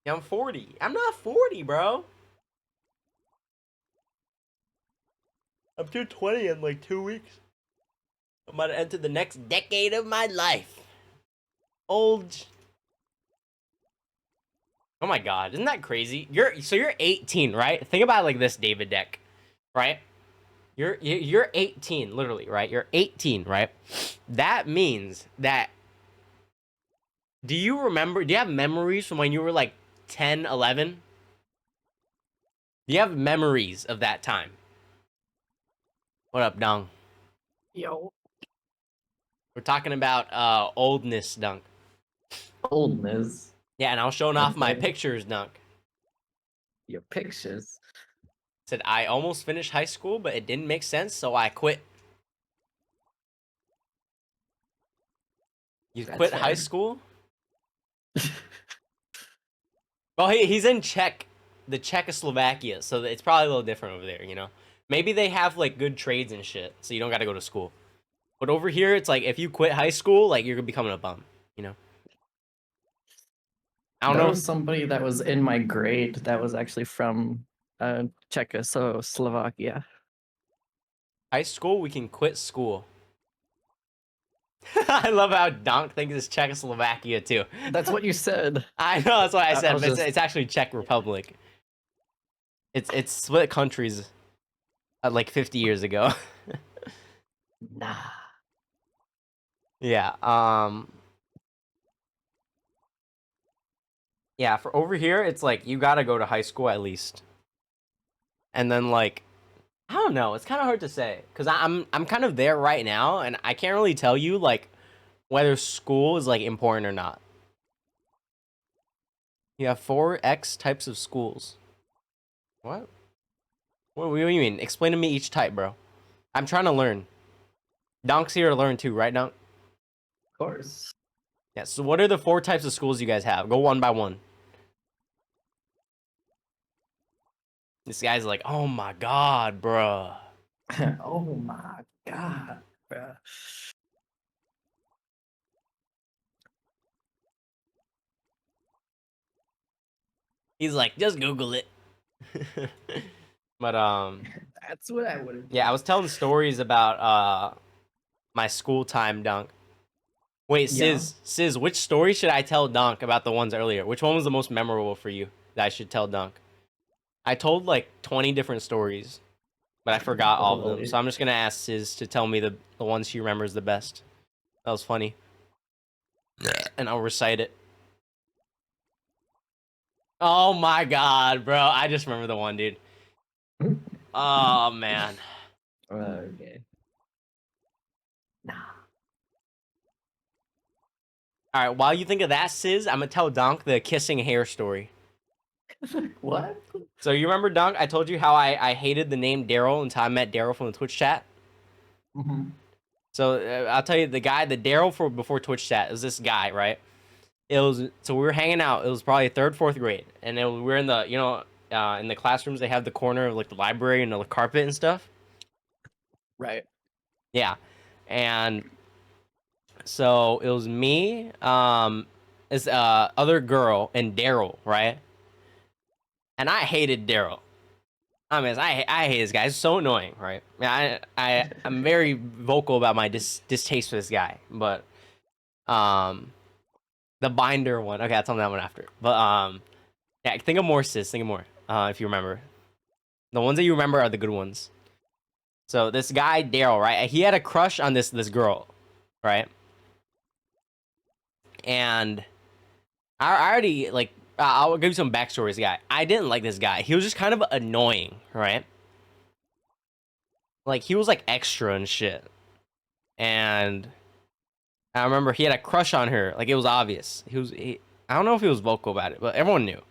Yeah, I'm 40. I'm not 40, bro. I'm 220 in like 2 weeks. I'm about to enter the next decade of my life. Old. Oh my god, isn't that crazy? You're 18, right? Think about it like this, David Deck, right? You're 18, literally, right? You're 18, right? That means that. Do you remember? Do you have memories from when you were like 10, 11? Do you have memories of that time? What up, Dunk? Yo, We're talking about oldness, Dunk. oldness. Yeah, and I was showing off my Okay. pictures, Dunk. Your pictures. Said I almost finished high school, but it didn't make sense, so I quit. You That's quit high fair. school? Well, he's in the Czechoslovakia, so it's probably a little different over there, you know? Maybe they have, like, good trades and shit, so you don't gotta go to school. But over here, it's like, if you quit high school, like, you're becoming a bum, you know? I don't There know. was somebody that was in my grade that was actually from Czechoslovakia. High school, we can quit school. I love how Donk thinks it's Czechoslovakia, too. That's what you said. I know, that's what I said, was but just- it's actually Czech Republic. It's split countries like 50 years ago. Nah. Yeah. Yeah, for over here, it's like you gotta go to high school at least, and then like I don't know, it's kind of hard to say because I'm kind of there right now, and I can't really tell you like whether school is like important or not. You have 4X types of schools. What? What do you mean? Explain to me each type, bro. I'm trying to learn. Donk's here to learn too, right, Donk? Of course. Yeah. So what are the 4 types of schools you guys have? Go one by one. This guy's like, oh my god, bruh. Oh my god, bro. He's like, just Google it. But That's what I would have yeah, I did. was telling stories about my school time dunk. Wait, Yeah. Sis, which story should I tell Dunk about the ones earlier? Which one was the most memorable for you that I should tell Dunk? I told like 20 different stories, but I forgot all of them. Holy. So I'm just gonna ask Sis to tell me the ones she remembers the best. That was funny. And I'll recite it. Oh my god, bro. I just remember the one, dude. Oh man. Okay. Nah. Alright, while you think of that, Sis, I'm gonna tell Dunk the kissing hair story. What? So you remember Dunk? I told you how I hated the name Daryl until I met Daryl from the Twitch chat. Mm-hmm. So I'll tell you the guy, the Daryl for before Twitch chat, is this guy, right? It was so we were hanging out. It was probably third, fourth grade, and we were in the in the classrooms. They have the corner of like the library and the carpet and stuff. Right. Yeah, and so it was me, this other girl, and Daryl, right? And I hated Daryl. I mean, I hate this guy. It's so annoying, right? I'm very vocal about my distaste for this guy, but um, the binder one. Okay, I'll tell that one after. But yeah, think of more, Sis. Think of more. If you remember, the ones that you remember are the good ones. So this guy Daryl, right? He had a crush on this girl, right? And I already like. I'll give you some backstory. This guy, I didn't like this guy. He was just kind of annoying, right? Like he was like extra and shit. And I remember he had a crush on her. Like it was obvious. I don't know if he was vocal about it, but everyone knew.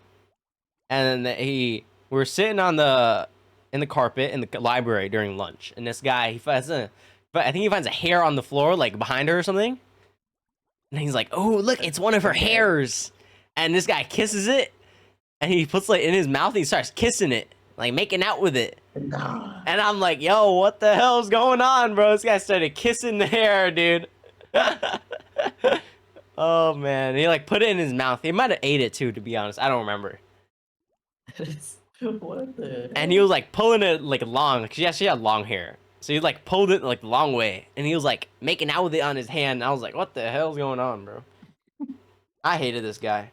And then we were sitting on the in the carpet in the library during lunch, and this guy I think he finds a hair on the floor like behind her or something, and he's like, "Oh, look, it's one of her Okay. hairs," and this guy kisses it, and he puts like in his mouth, and he starts kissing it, like making out with it, Nah. and I'm like, "Yo, what the hell's going on, bro?" This guy started kissing the hair, dude. Oh man, he like put it in his mouth. He might have ate it too, to be honest. I don't remember. What the And he hell? was like pulling it like long. Cause she had long hair, so he like pulled it like the long way, and he was like making out with it on his hand. And I was like, "What the hell's going on, bro?" I hated this guy.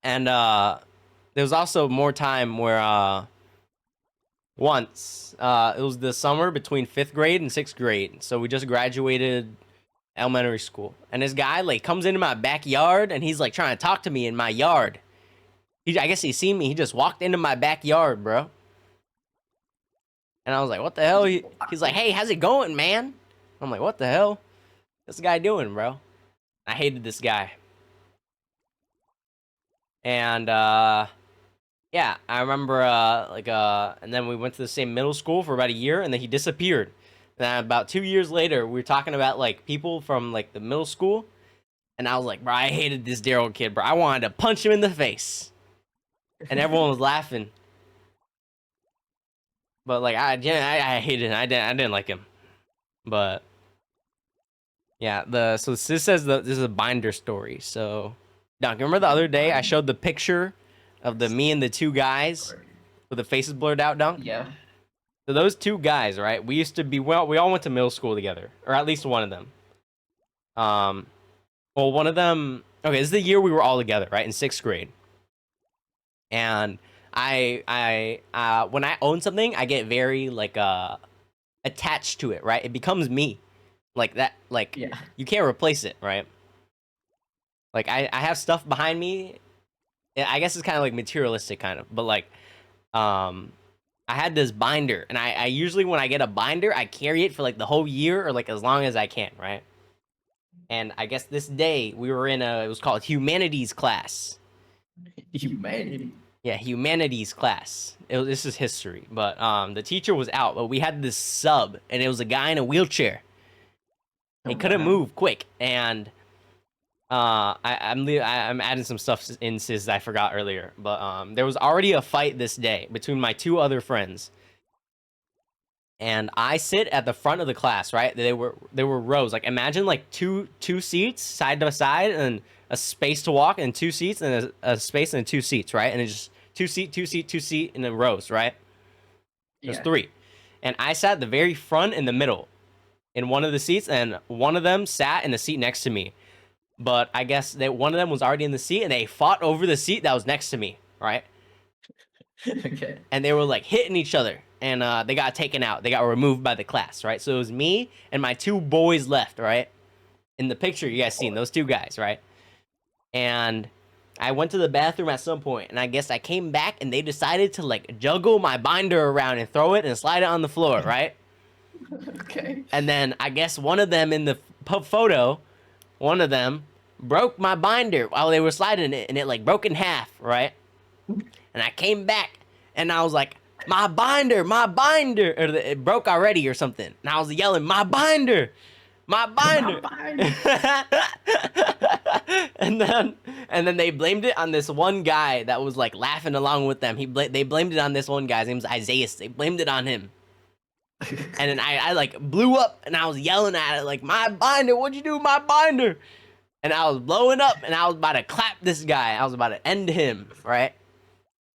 And there was also more time where once it was the summer between 5th grade and 6th grade, so we just graduated elementary school, and this guy like comes into my backyard, and he's like trying to talk to me in my yard. I guess he seen me. He just walked into my backyard, bro. And I was like, what the hell? He's like, hey, how's it going, man? I'm like, what the hell? What's this guy doing, bro? I hated this guy. And yeah, I remember and then we went to the same middle school for about a year, and then he disappeared. And then about 2 years later, we were talking about like people from like the middle school, and I was like, bro, I hated this Daryl kid, bro. I wanted to punch him in the face. And everyone was laughing. But like I hated him. I didn't like him. But yeah, so this says that this is a binder story. So, Doc, remember the other day I showed the picture of the me and the two guys with the faces blurred out, Dunk? Yeah. So those two guys, right? We used to be we all went to middle school together, or at least one of them. Well, one of them. Okay, this is the year we were all together, right, in 6th grade. And when I own something, I get very like attached to it, right? It becomes me, like that. Like Yeah. you can't replace it, right? Like I have stuff behind me. I guess it's kind of like materialistic, kind of, but like, I had this binder, and I usually when I get a binder, I carry it for like the whole year or like as long as I can, right? And I guess this day we were in it was called humanities class. Humanity. Yeah, humanities class. This is history, but the teacher was out, but we had this sub, and it was a guy in a wheelchair. He couldn't move quick, and I'm adding some stuff in Sis I forgot earlier, but there was already a fight this day between my two other friends, and I sit at the front of the class, right? They were rows. Like imagine like two seats side by side and a space to walk, and two seats and a space and two seats, right? And it's just two seat, and then rows, right? There's Yeah. three. And I sat at the very front in the middle in one of the seats, and one of them sat in the seat next to me. But I guess that one of them was already in the seat, and they fought over the seat that was next to me, right? Okay. And they were like hitting each other, and they got taken out. They got removed by the class, right? So it was me and my two boys left, right? In the picture you guys seen, those two guys, right? And I went to the bathroom at some point, and I guess I came back, and they decided to like juggle my binder around and throw it and slide it on the floor, right? Okay. And then I guess one of them in the photo, one of them broke my binder while they were sliding it, and it like broke in half, right? And I came back, and I was like, my binder, or it broke already or something. And I was yelling, my binder, my binder. and then they blamed it on this one guy that was like laughing along with them. They blamed it on this one guy. His name was Isaiah. They blamed it on him. And then I like blew up, and I was yelling at it like, my binder, what'd you do with my binder? And I was blowing up, and I was about to clap this guy. I was about to end him, right?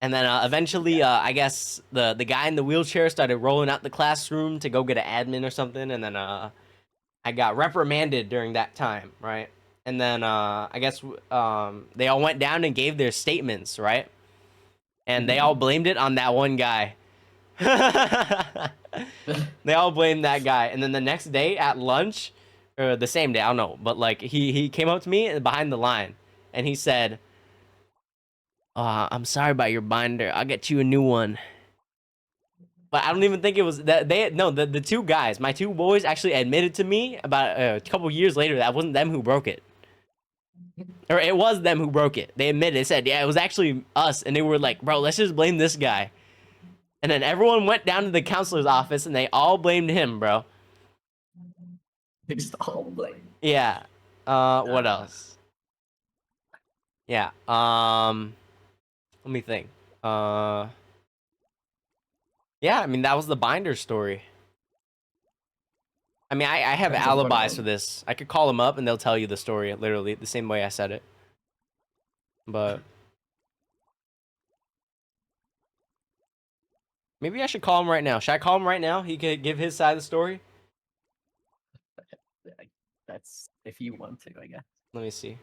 And then eventually, I guess the guy in the wheelchair started rolling out the classroom to go get an admin or something. And then I got reprimanded during that time, right? And then I guess they all went down and gave their statements, right? And they all blamed it on that one guy. They all blamed that guy. And then the next day at lunch, or the same day, I don't know, but like he came up to me behind the line, and he said, I'm sorry about your binder. I'll get you a new one. But I don't even think it was that the two guys, my two boys actually admitted to me about a couple years later that wasn't them who broke it. Or it was them who broke it. They admitted, they said, yeah, it was actually us. And they were like, bro, let's just blame this guy. And then everyone went down to the counselor's office, and they all blamed him, bro. They just all blame. Yeah. What else? Yeah. Let me think. Yeah, I mean, that was the binder story. I mean, I have That's a funny alibis one. for this. I could call them up, and they'll tell you the story literally the same way I said it. But maybe I should call him right now. Should I call him right now? He could give his side of the story. That's if you want to, I guess. Let me see.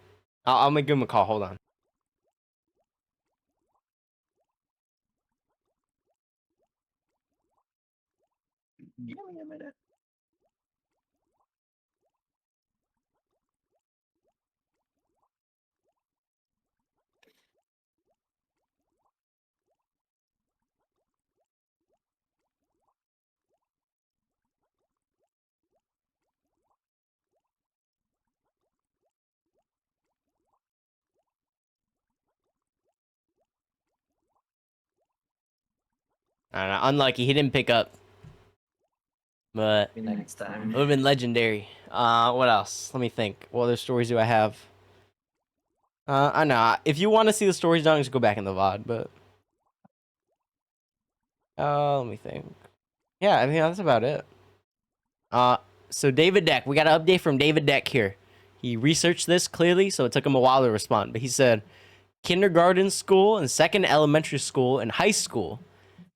I'll give him a call. Hold on. Give me a minute. I don't know. Unlucky. He didn't pick up. But Maybe next time. it would have been legendary. What else? Let me think. What other stories do I have? I know. If you want to see the stories, don't just go back in the VOD. But let me think. Yeah, I think that's about it. So David Deck, we got an update from David Deck here. He researched this clearly, so it took him a while to respond. But he said, kindergarten school and second elementary school and high school,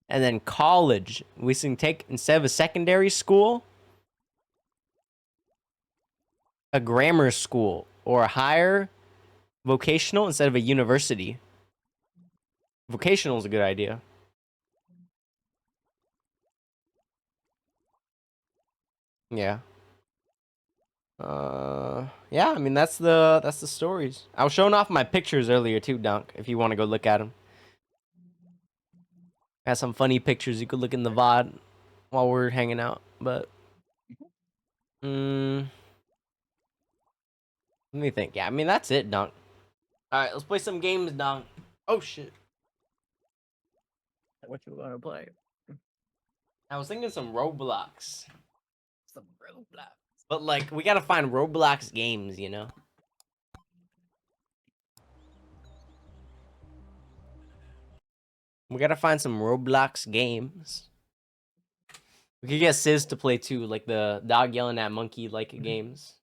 and then college. We can take, instead of a secondary school, a grammar school or a higher vocational instead of a university. Vocational is a good idea. Yeah. Yeah, I mean that's the stories. I was showing off my pictures earlier too, Dunk, if you want to go look at them. I had some funny pictures you could look in the VOD while we're hanging out, but let me think. Yeah, I mean that's it, Dunk. All right, let's play some games, Dunk. Oh shit. What you want to play? I was thinking some Roblox. Some Roblox. But like we got to find Roblox games, you know. We got to find some Roblox games. We could get Sizz to play too, like the dog yelling at monkey like games.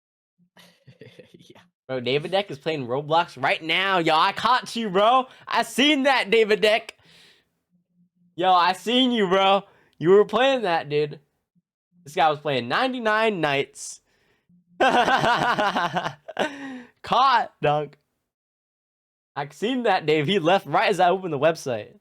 Yeah. Bro, David Deck is playing Roblox right now. Yo, I caught you, bro. I seen that, David Deck. Yo, I seen you, bro. You were playing that, dude. This guy was playing 99 Nights. Caught, dog. I seen that, Dave. He left right as I opened the website.